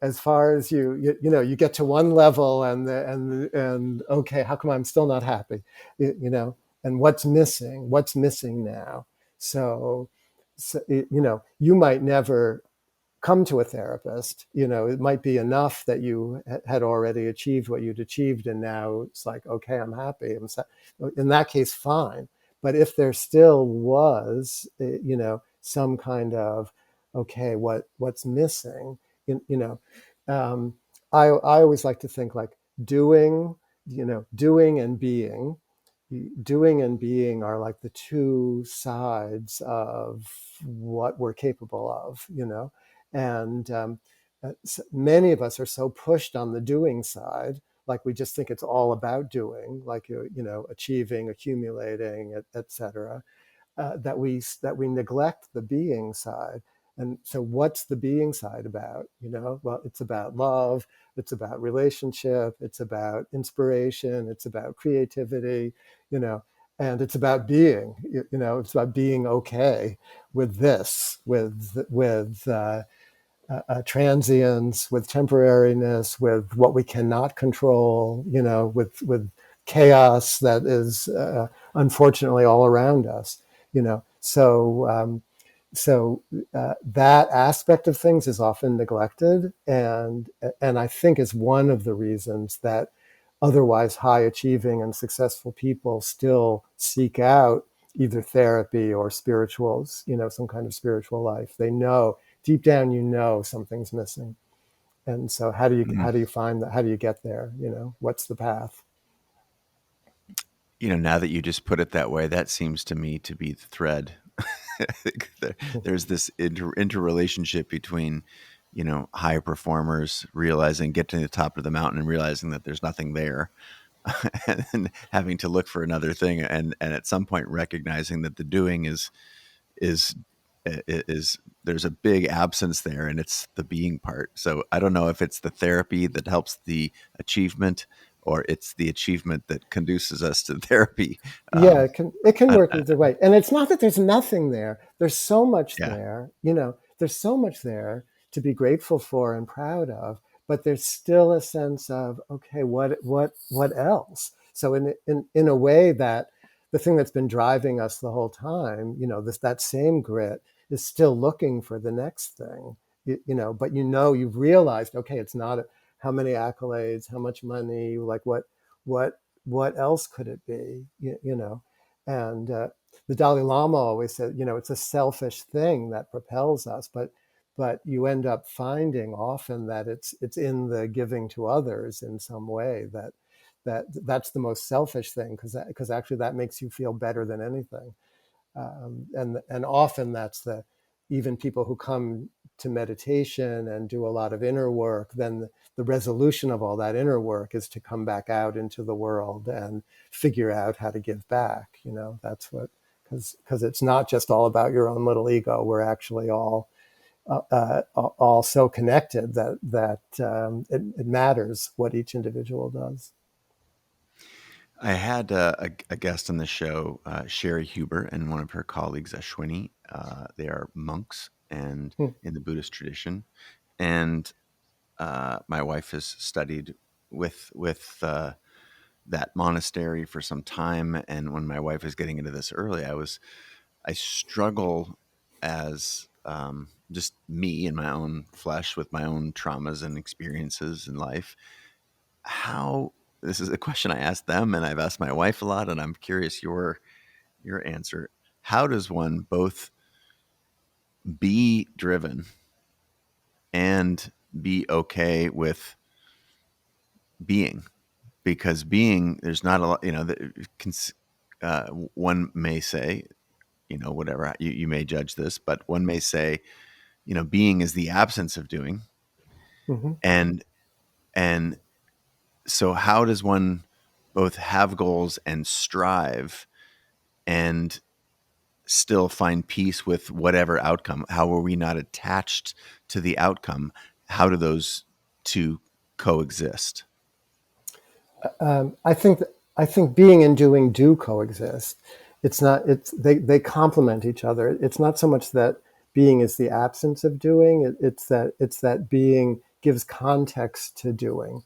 As far as you get to one level, and okay, how come I'm still not happy? And what's missing now? So you might never come to a therapist. It might be enough that you had already achieved what you'd achieved, and now it's like, okay, I'm happy. In that case, fine. But if there still was, some kind of, okay, what's missing? You know, I always like to think like doing, doing and being. Doing and being are like the two sides of what we're capable of, and many of us are so pushed on the doing side, like we just think it's all about doing, like achieving, accumulating, etc., that we neglect the being side. And so, what's the being side about? Well, it's about love, it's about relationship, it's about inspiration, it's about creativity, you know, and it's about being. It's about being okay with this, with transience, with temporariness, with what we cannot control, with chaos that is unfortunately all around us. So that aspect of things is often neglected, and I think is one of the reasons that otherwise high achieving and successful people still seek out either therapy or spirituals, some kind of spiritual life. They know deep down, something's missing. And so how do you find that? How do you get there? What's the path?
now that you just put it that way, that seems to me to be the thread. I think there's this interrelationship between, high performers realizing, getting to the top of the mountain and realizing that there's nothing there, and having to look for another thing, and at some point recognizing that the doing is is there's a big absence there, and it's the being part. So I don't know if it's the therapy that helps the achievement, or it's the achievement that conduces us to therapy.
Yeah,
um
it can
I,
work either way. And it's not that there's nothing there. There's so much
yeah.
there, there's so much there to be grateful for and proud of, but there's still a sense of, okay, what else? So in a way, that the thing that's been driving us the whole time, that same grit is still looking for the next thing. But you've realized, okay, it's not how many accolades, how much money, like what what else could it be? And the Dalai Lama always said, it's a selfish thing that propels us, but you end up finding often that it's in the giving to others in some way that's the most selfish thing, because actually that makes you feel better than anything. And often that's even people who come to meditation and do a lot of inner work, then the resolution of all that inner work is to come back out into the world and figure out how to give back. That's what, because it's not just all about your own little ego. We're actually all so connected that it matters what each individual does.
I had a guest on the show, Sherry Huber, and one of her colleagues, Ashwini. They are monks and
Hmm.
in the Buddhist tradition, and my wife has studied with that monastery for some time. And when my wife was getting into this early, I struggle as just me in my own flesh with my own traumas and experiences in life. How This is a question I asked them, and I've asked my wife a lot, and I'm curious your answer. How does one both be driven and be okay with being? Because being, there's not a lot, one may say, whatever, you may judge this, but one may say, being is the absence of doing.
Mm-hmm.
And, and so how does one both have goals and strive and still find peace with whatever outcome? How are we not attached to the outcome? How do those two coexist?
I think being and doing do coexist. It's not. They complement each other. It's not so much that being is the absence of doing. It's that being gives context to doing.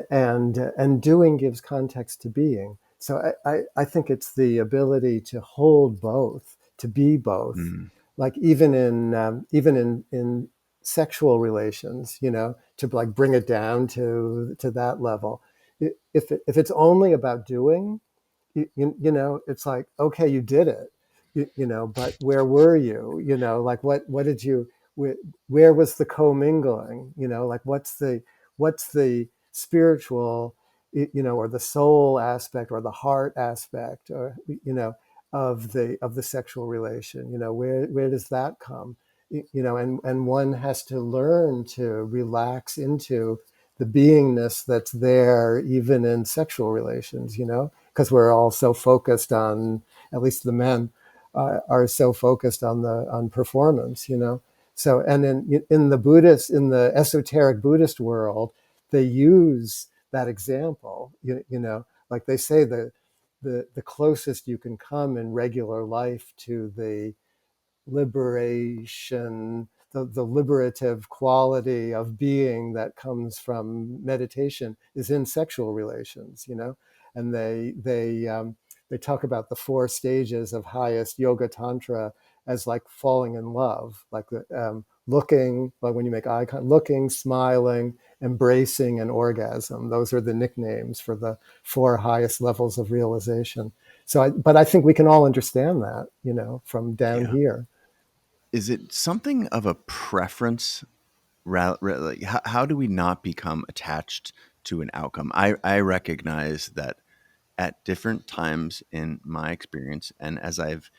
And doing gives context to being. So I think it's the ability to hold both, to be both,
Mm,
like even in sexual relations, to like bring it down to that level. If it's only about doing, it's like, okay, you did it, but where were you? Like what did you, where was the commingling? Like what's the spiritual, or the soul aspect or the heart aspect, or of the sexual relation? Where does that come? And one has to learn to relax into the beingness that's there even in sexual relations, because we're all so focused on, at least the men are so focused on performance. So, and in the esoteric Buddhist world, they use that example. Like they say, the closest you can come in regular life to the liberation, the liberative quality of being that comes from meditation is in sexual relations. And they talk about the 4 stages of highest yoga tantra as like falling in love, like looking, like when you make eye contact, looking, smiling, embracing, and orgasm. Those are the nicknames for the 4 highest levels of realization. But I think we can all understand that, from down
yeah.
here.
Is it something of a preference? Like, how do we not become attached to an outcome? I recognize that at different times in my experience, and as I've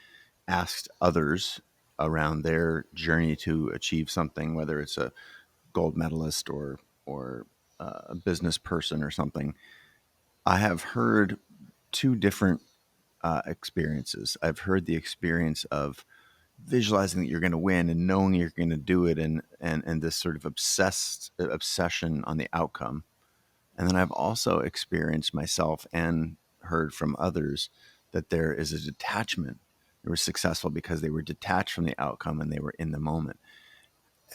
asked others around their journey to achieve something, whether it's a gold medalist or a business person or something, I have heard two different experiences. I've heard the experience of visualizing that you're going to win and knowing you're going to do it, and this sort of obsession on the outcome. And then I've also experienced myself and heard from others that there is a detachment. They were successful because they were detached from the outcome and they were in the moment.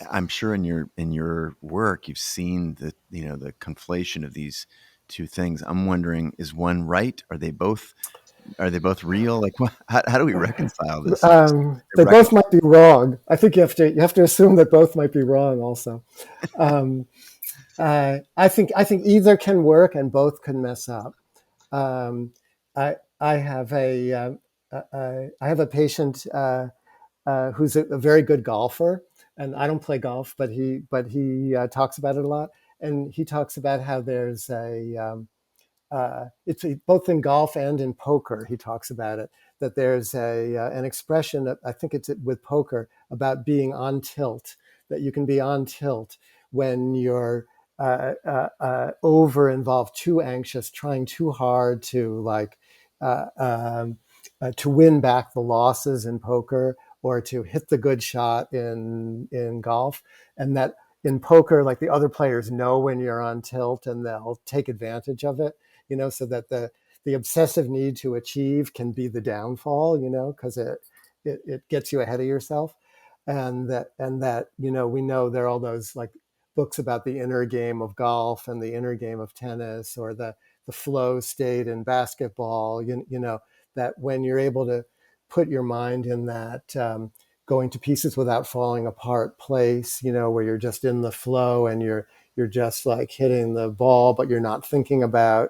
I'm sure in your work you've seen the conflation of these two things. I'm wondering, is one right? Are they both real? Like, how do we reconcile this?
They both might be wrong. I think you have to assume that both might be wrong. Also, um, I think either can work and both can mess up. Um, I have a patient who's a very good golfer, and I don't play golf, but he talks about it a lot. and he talks about how there's it's both in golf and in poker. He talks about it, that there's an expression that I think it's with poker about being on tilt, that you can be on tilt when you're over involved, too anxious, trying too hard to uh, um, to win back the losses in poker, or to hit the good shot in golf. And that in poker, like, the other players know when you're on tilt, and they'll take advantage of it, so that the obsessive need to achieve can be the downfall, because it gets you ahead of yourself. And that we know there are all those, like, books about the inner game of golf and the inner game of tennis, or the flow state in basketball. That when you're able to put your mind in that going to pieces without falling apart place, where you're just in the flow, and you're just like hitting the ball, but you're not thinking about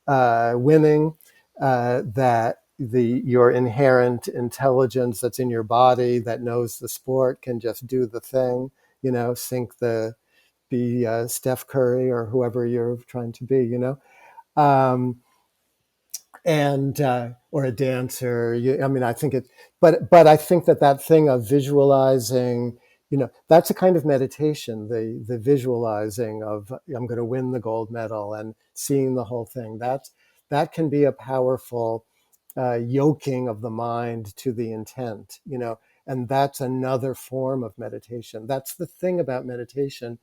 winning, that your inherent intelligence that's in your body that knows the sport can just do the thing, sink the be Steph Curry or whoever you're trying to be, um, and or a dancer. I mean, I think it, but I think that thing of visualizing, that's a kind of meditation. The visualizing of, I'm going to win the gold medal, and seeing the whole thing. That can be a powerful yoking of the mind to the intent, and that's another form of meditation. That's the thing about meditation.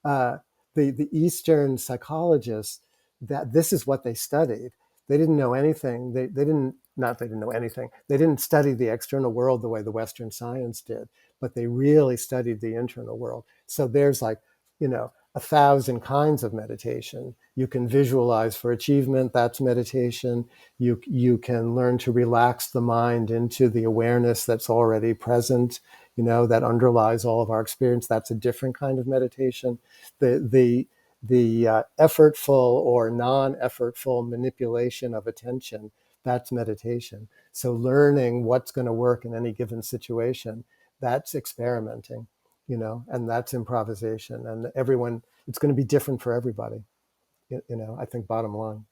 uh, the Eastern psychologists, that this is what they studied. They didn't know anything. They didn't, not they didn't know anything. They didn't study the external world the way the Western science did, but they really studied the internal world. So there's, like, 1,000 kinds of meditation. You can visualize for achievement. That's meditation. You can learn to relax the mind into the awareness that's already present, that underlies all of our experience. That's a different kind of meditation. The effortful or non-effortful manipulation of attention, that's meditation. So learning what's going to work in any given situation, that's experimenting, and that's improvisation. And everyone, it's going to be different for everybody, I think, bottom line.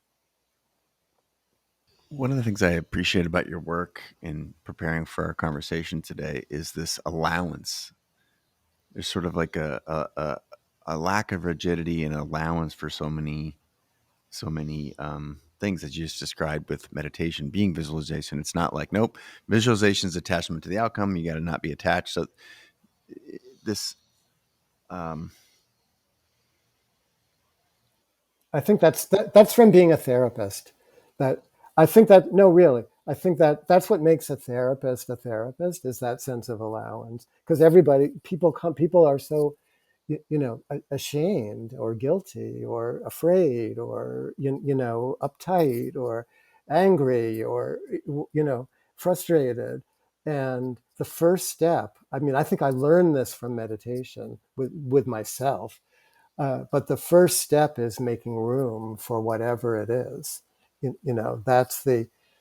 One of the things I appreciate about your work in preparing for our conversation today is this allowance. There's sort of like a lack of rigidity and allowance for so many things that you just described with meditation being visualization. It's not like, nope, visualization is attachment to the outcome. You got to not be attached. So this, um,
I think that's from being a therapist. That I think that no, really, I think that's what makes a therapist, is that sense of allowance. Because people are so, ashamed or guilty or afraid or uptight or angry or frustrated. And the first step, I mean, I think I learned this from meditation with myself, but the first step is making room for whatever it is. That's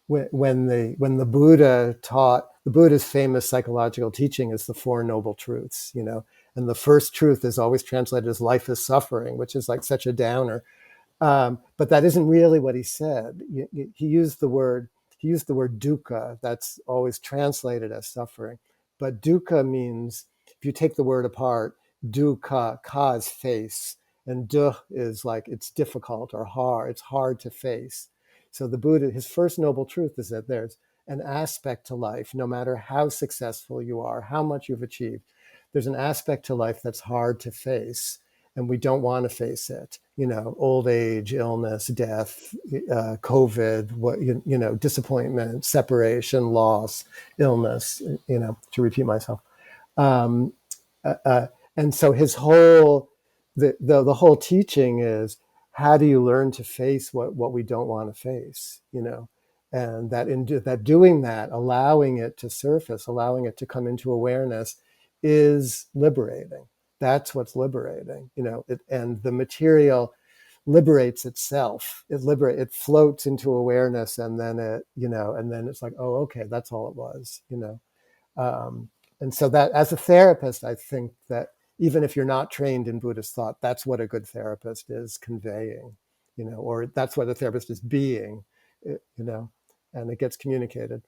when the Buddha taught, the Buddha's famous psychological teaching is the Four Noble Truths. And the first truth is always translated as life is suffering, which is like such a downer. But that isn't really what he said. He used the word dukkha. That's always translated as suffering. But dukkha means, if you take the word apart, dukkha, ka is face, and duh is like it's difficult or hard. It's hard to face. So the Buddha, his first noble truth is that there's an aspect to life, no matter how successful you are, how much you've achieved, there's an aspect to life that's hard to face, and we don't want to face it. Old age, illness, death, COVID, disappointment, separation, loss, illness. To repeat myself. Um, uh, uh, and so his whole the whole teaching is, how do you learn to face what we don't want to face? And that doing that, allowing it to surface, allowing it to come into awareness, is liberating. That's what's liberating. And the material liberates itself. It floats into awareness, and then it's like, oh, okay, that's all it was. Um, and so that, as a therapist, I think that even if you're not trained in Buddhist thought, that's what a good therapist is conveying, or that's what a therapist is being, and it gets communicated.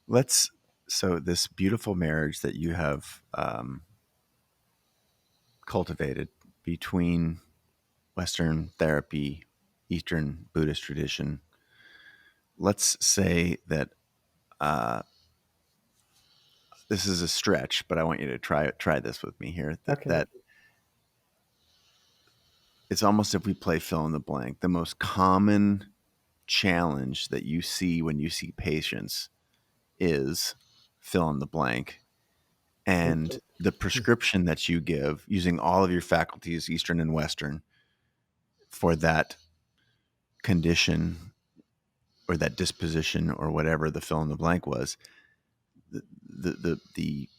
Let's so this beautiful marriage that you have cultivated between Western therapy, Eastern Buddhist tradition. Let's say that uh, this is a stretch, but I want you to try this with me here.
Okay.
That it's almost if we play fill in the blank. The most common challenge that you see when you see patients is fill in the blank, and the prescription that you give using all of your faculties, Eastern and Western, for that condition or that disposition or whatever the fill in the blank was, the the the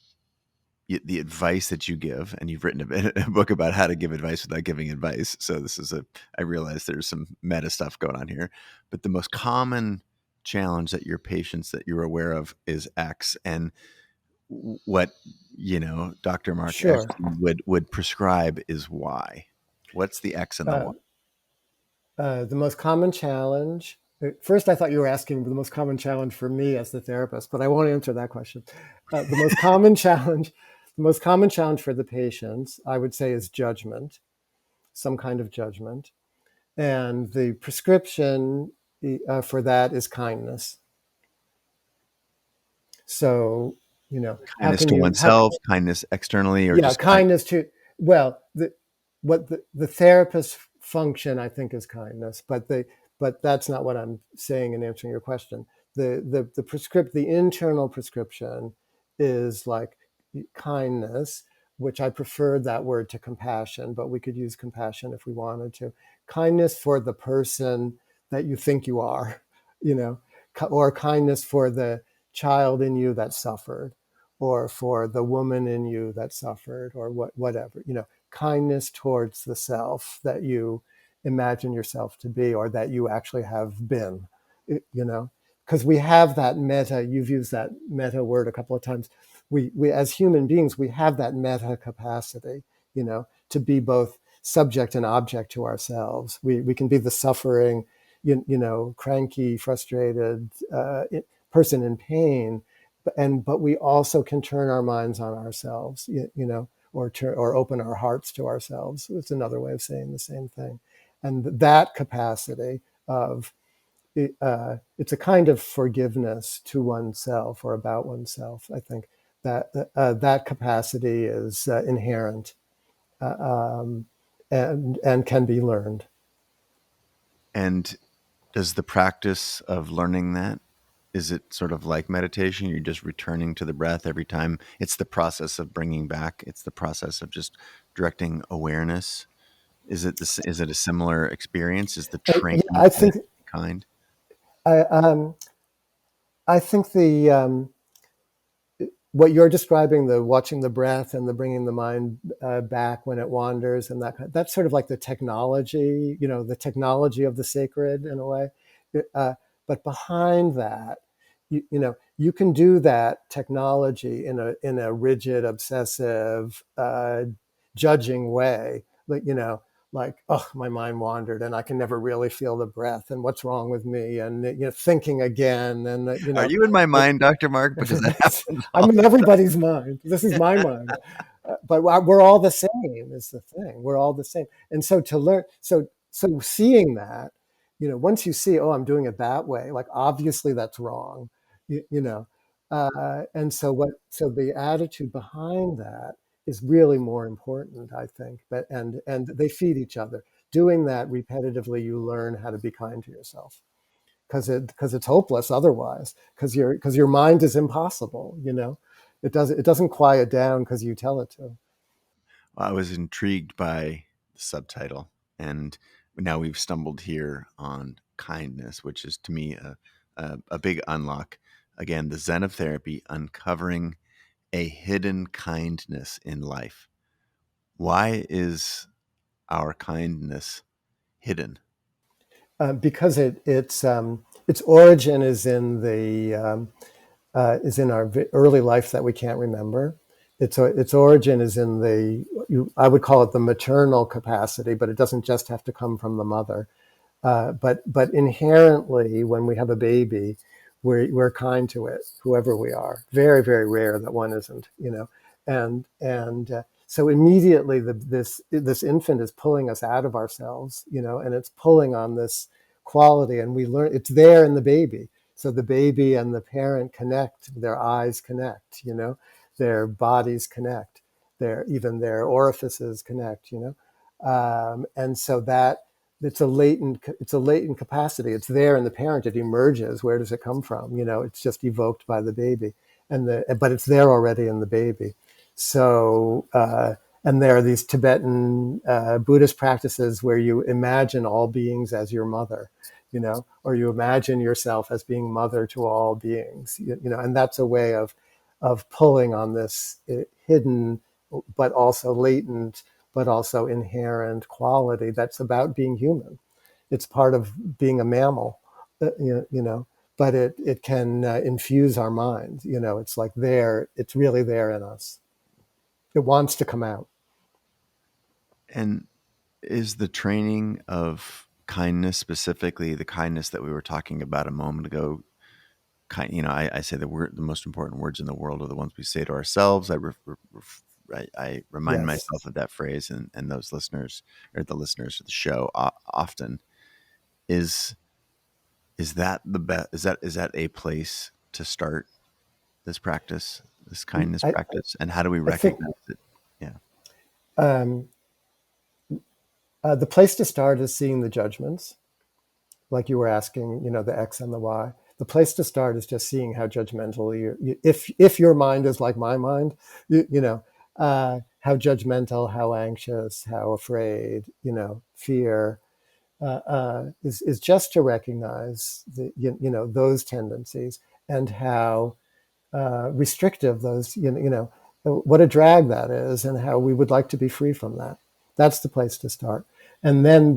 the advice that you give, and you've written a book about how to give advice without giving advice. So this is I realize there's some meta stuff going on here, but the most common challenge that your patients that you're aware of is X, and what Dr. Mark
Sure.
Epstein would prescribe is Y. What's the X and the
Uh,
Y?
the most common challenge. First, I thought you were asking the most common challenge for me as the therapist, but I won't answer that question. The most common challenge, the most common challenge for the patients, I would say, is judgment, some kind of judgment, and the prescription for that is kindness. So, how
Kindness
can
to
you how
oneself, kindness externally, or
yeah,
just kind.
kindness to, well, what the therapist's function, I think, is kindness, but that's not what I'm saying in answering your question. The internal prescription is like kindness, which I prefer that word to compassion, but we could use compassion if we wanted to. Kindness for the person that you think you are, you know, or kindness for the child in you that suffered, or for the woman in you that suffered, or whatever, kindness towards the self that you imagine yourself to be, or that you actually have been, because we have that meta. You've used that meta word a couple of times. We as human beings, we have that meta capacity, to be both subject and object to ourselves. We can be the suffering, cranky, frustrated person in pain, but we also can turn our minds on ourselves, or open our hearts to ourselves. It's another way of saying the same thing. And that capacity of it's a kind of forgiveness to oneself or about oneself. I think that that capacity is inherent, uh, um, and can be learned.
And does the practice of learning that, is it sort of like meditation? You're just returning to the breath every time. It's the process of bringing back. It's the process of just directing awareness. Is it a similar experience? Is the
Yeah,
training
I
to
think
be kind?
I, I think the what you're describing, the watching the breath and the bringing the mind back when it wanders, and that's sort of like the technology, the technology of the sacred in a way. Uh, but behind that, you can do that technology in a rigid, obsessive, judging way, like oh, my mind wandered and I can never really feel the breath, and what's wrong with me, and thinking again, and
Are you in my mind, Dr. Mark? Because that happens
I'm
all
in everybody's mind. This is my mind. But we're all the same is the thing. We're all the same. And so to learn, so seeing that, once you see, oh, I'm doing it that way, like obviously that's wrong, you know. And so the attitude behind that is really more important, I think. But and they feed each other. Doing that repetitively, you learn how to be kind to yourself, because it's hopeless otherwise, because your mind is impossible. It doesn't quiet down because you tell it to.
I was intrigued by the subtitle, and now we've stumbled here on kindness, which is to me a big unlock. Again, the Zen of Therapy, uncovering a hidden kindness in life. Why is our kindness hidden?
Because its origin is in the is in our early life that we can't remember. its origin is in I would call it the maternal capacity, but it doesn't just have to come from the mother. But inherently, when we have a baby, we're kind to it, whoever we are. Very, very rare that one isn't, and so immediately this infant is pulling us out of ourselves, and it's pulling on this quality, and we learn it's there in the baby. So the baby and the parent connect, their eyes connect, their bodies connect, even their orifices connect, and so that it's a latent capacity. It's there in the parent. It emerges. Where does it come from? It's just evoked by the baby, but it's there already in the baby. So and there are these Tibetan Buddhist practices where you imagine all beings as your mother, or you imagine yourself as being mother to all beings, and that's a way of pulling on this hidden but also latent but also inherent quality that's about being human. It's part of being a mammal, but it can infuse our mind. It's like there, it's really there in us. It wants to come out.
And is the training of kindness, specifically the kindness that we were talking about a moment ago, I say the most important words in the world are the ones we say to ourselves. I remind
Yes.
myself of that phrase, and those listeners, or the listeners of the show, often. Is that the best? Is that a place to start this practice, this kindness
I,
practice, and how do we
I think
recognize it? Yeah.
um, the place to start is seeing the judgments, like you were asking, the X and the Y. The place to start is just seeing how judgmental if your mind is like my mind, how judgmental, how anxious, how afraid, fear, is just to recognize those tendencies, and how restrictive those, what a drag that is, and how we would like to be free from that. That's the place to start. And then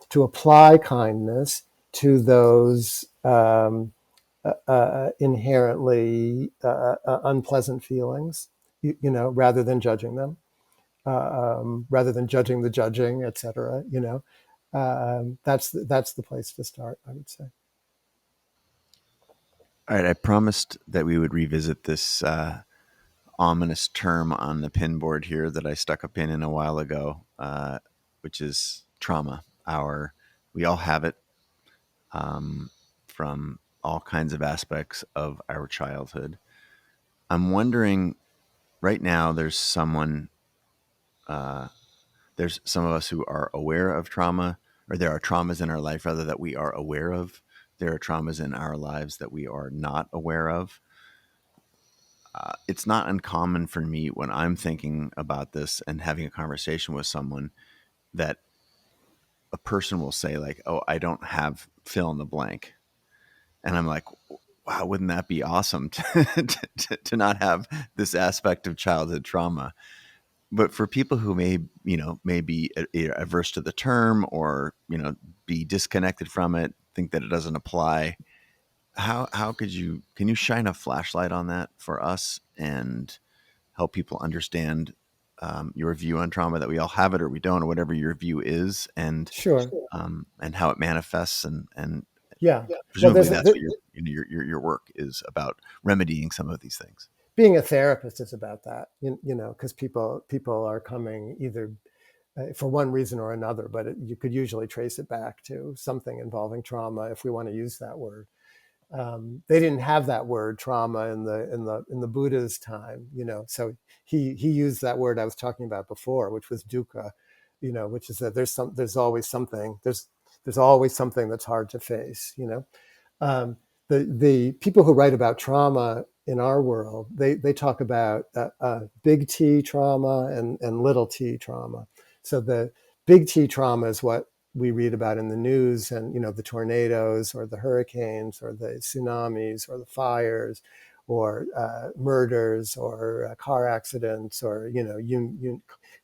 to apply kindness to those inherently unpleasant feelings, rather than judging them, rather than judging the judging, etc. That's the place to start, I would say.
All right. I promised that we would revisit this ominous term on the pin board here that I stuck a pin in a while ago, which is trauma. We all have it, from all kinds of aspects of our childhood. I'm wondering right now. There's some of us who are aware of trauma, or there are traumas in our life rather that we are aware of. There are traumas in our lives that we are not aware of. It's not uncommon for me when I'm thinking about this and having a conversation with someone that a person will say like, "Oh, I don't have fill in the blank," and I'm like, "Wow, wouldn't that be awesome to not have this aspect of childhood trauma?" But for people who may be averse to the term, or be disconnected from it, think that it doesn't apply, how can you shine a flashlight on that for us and help people understand your view on trauma, that we all have it or we don't, or whatever your view is,
Sure.
and how it manifests, and
Yeah. Well,
presumably that's what your work is about, remedying some of these things.
being a therapist is about that, because people are coming either for one reason or another, but you could usually trace it back to something involving trauma, if we want to use that word. They didn't have that word trauma in the Buddha's time, so he used that word I was talking about before, which was dukkha, which is that there's always something that's hard to face. The people who write about trauma in our world, they talk about big T trauma and little T trauma. So the big T trauma is what we read about in the news, and the tornadoes or the hurricanes or the tsunamis or the fires or murders or car accidents, or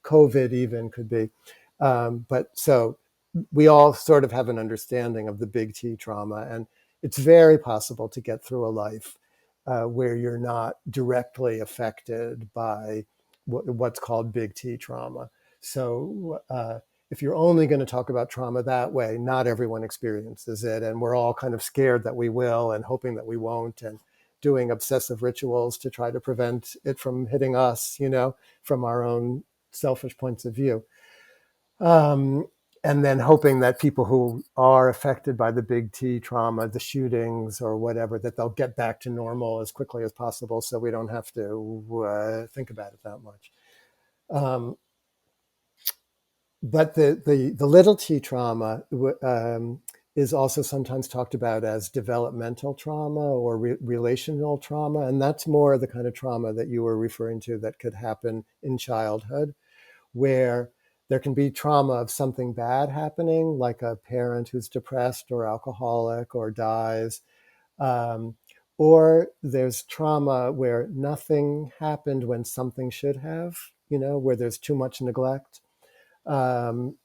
COVID even could be. But so we all sort of have an understanding of the big T trauma, and it's very possible to get through a life where you're not directly affected by what's called big T trauma. So if you're only going to talk about trauma that way, not everyone experiences it. And we're all kind of scared that we will and hoping that we won't, and doing obsessive rituals to try to prevent it from hitting us, from our own selfish points of view. Um, and then hoping that people who are affected by the big T trauma, the shootings or whatever, that they'll get back to normal as quickly as possible so we don't have to think about it that much. Um, but the little T trauma is also sometimes talked about as developmental trauma or relational trauma. And that's more the kind of trauma that you were referring to that could happen in childhood, where there can be trauma of something bad happening, like a parent who's depressed or alcoholic or dies. Um, or there's trauma where nothing happened when something should have, where there's too much neglect.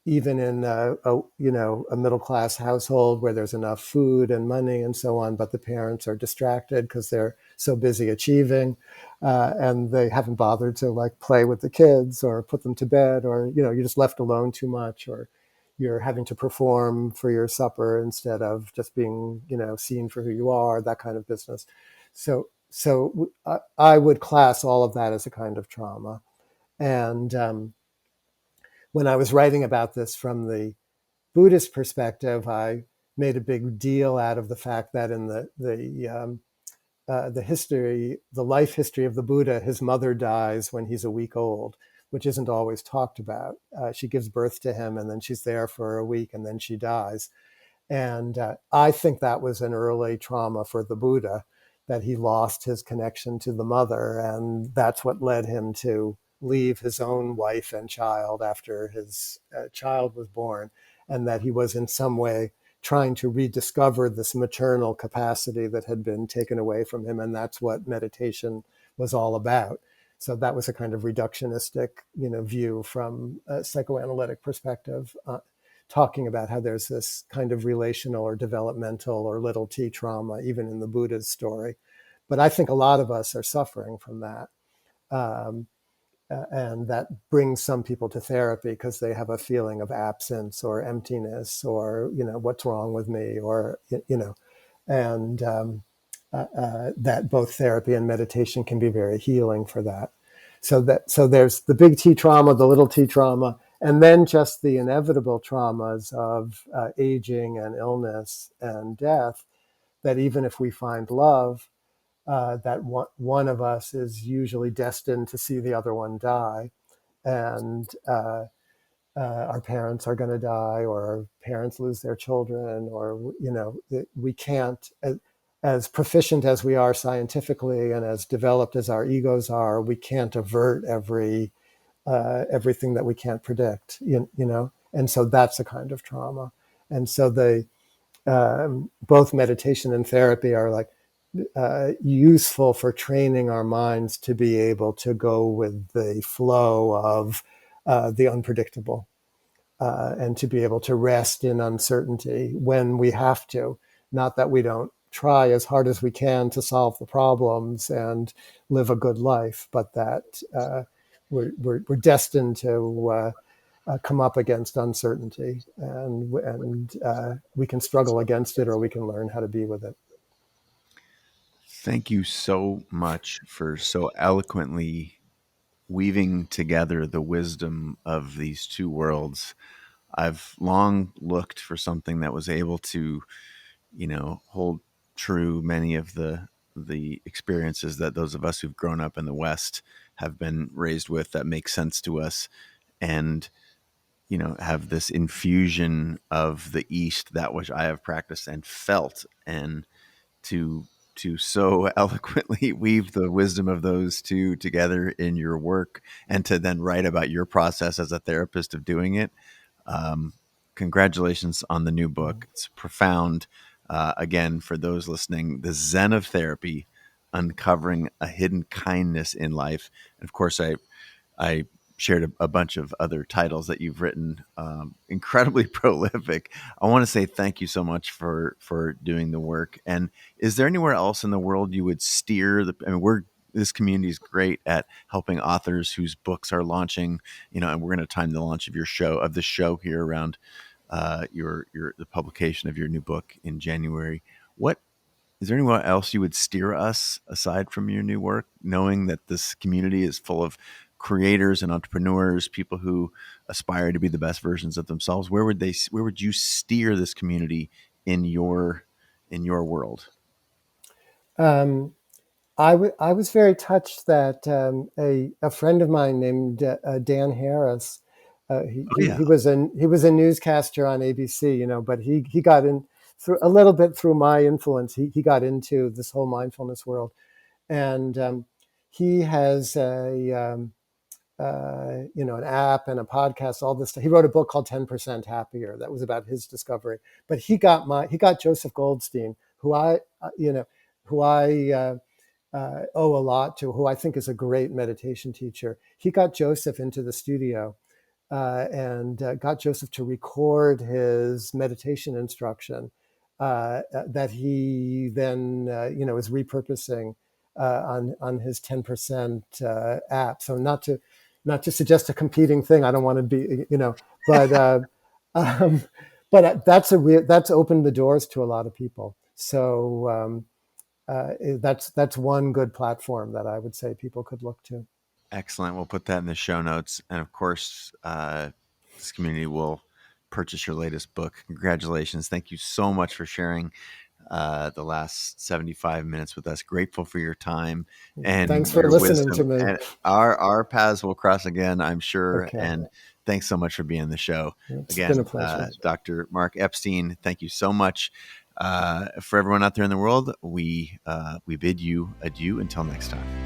Even in a middle class household where there's enough food and money and so on, but the parents are distracted because they're so busy achieving, and they haven't bothered to like play with the kids or put them to bed, or you're just left alone too much, or you're having to perform for your supper instead of just being seen for who you are, that kind of business. So I would class all of that as a kind of trauma. And when I was writing about this from the Buddhist perspective, I made a big deal out of the fact that in the life history of the Buddha, his mother dies when he's a week old, which isn't always talked about. She gives birth to him, and then she's there for a week, and then she dies. And I think that was an early trauma for the Buddha, that he lost his connection to the mother. And that's what led him to leave his own wife and child after his child was born, and that he was in some way trying to rediscover this maternal capacity that had been taken away from him. And that's what meditation was all about. So that was a kind of reductionistic, view from a psychoanalytic perspective, talking about how there's this kind of relational or developmental or little T trauma, even in the Buddha's story. But I think a lot of us are suffering from that. Um, and that brings some people to therapy because they have a feeling of absence or emptiness, or, what's wrong with me, or, and that both therapy and meditation can be very healing for that. So there's the big T trauma, the little T trauma, and then just the inevitable traumas of aging and illness and death, that even if we find love, that one of us is usually destined to see the other one die. And our parents are going to die, or our parents lose their children, or, we can't, as proficient as we are scientifically and as developed as our egos are, we can't avert everything that we can't predict, and so that's a kind of trauma. And so both meditation and therapy are like useful for training our minds to be able to go with the flow of the unpredictable, and to be able to rest in uncertainty when we have to. Not that we don't try as hard as we can to solve the problems and live a good life, but that we're destined to come up against uncertainty, and we can struggle against it, or we can learn how to be with it.
Thank you so much for so eloquently weaving together the wisdom of these two worlds. I've long looked for something that was able to, hold true many of the experiences that those of us who've grown up in the West have been raised with, that make sense to us, and have this infusion of the East, that which I have practiced and felt, and to so eloquently weave the wisdom of those two together in your work, and to then write about your process as a therapist of doing it. Um, Congratulations on the new book. It's profound. Again, for those listening, The Zen of Therapy, Uncovering a Hidden Kindness in Life. And of course, I shared a bunch of other titles that you've written, incredibly prolific. I want to say thank you so much for doing the work. And is there anywhere else in the world you would steer the? I mean, this community is great at helping authors whose books are launching. And we're going to time the launch of the show here around the publication of your new book in January. What is there anywhere else you would steer us aside from your new work, knowing that this community is full of creators and entrepreneurs, people who aspire to be the best versions of themselves? Where would you steer this community in your world?
Um, I was very touched that a friend of mine named Dan Harris,
Oh yeah.
he was a newscaster on ABC, but he got in through a little bit through my influence. He got into this whole mindfulness world, and he has an app and a podcast, all this stuff. He wrote a book called 10% Happier that was about his discovery. But he got Joseph Goldstein, who I owe a lot to, who I think is a great meditation teacher. He got Joseph into the studio and got Joseph to record his meditation instruction that he then is repurposing on his 10% app. So not to suggest a competing thing. I don't want to be, but um, but that's opened the doors to a lot of people. So that's one good platform that I would say people could look to.
Excellent. We'll put that in the show notes. And of course, this community will purchase your latest book. Congratulations. Thank you so much for sharing the last 75 minutes with us. Grateful for your time and
Thanks for
your
listening to
wisdom.
me.
And our paths will cross again, I'm sure.
Okay.
And thanks so much for being on the show.
It's been a
Again,
pleasure.
Dr. Mark Epstein, thank you so much. For everyone out there in the world, we bid you adieu until next time.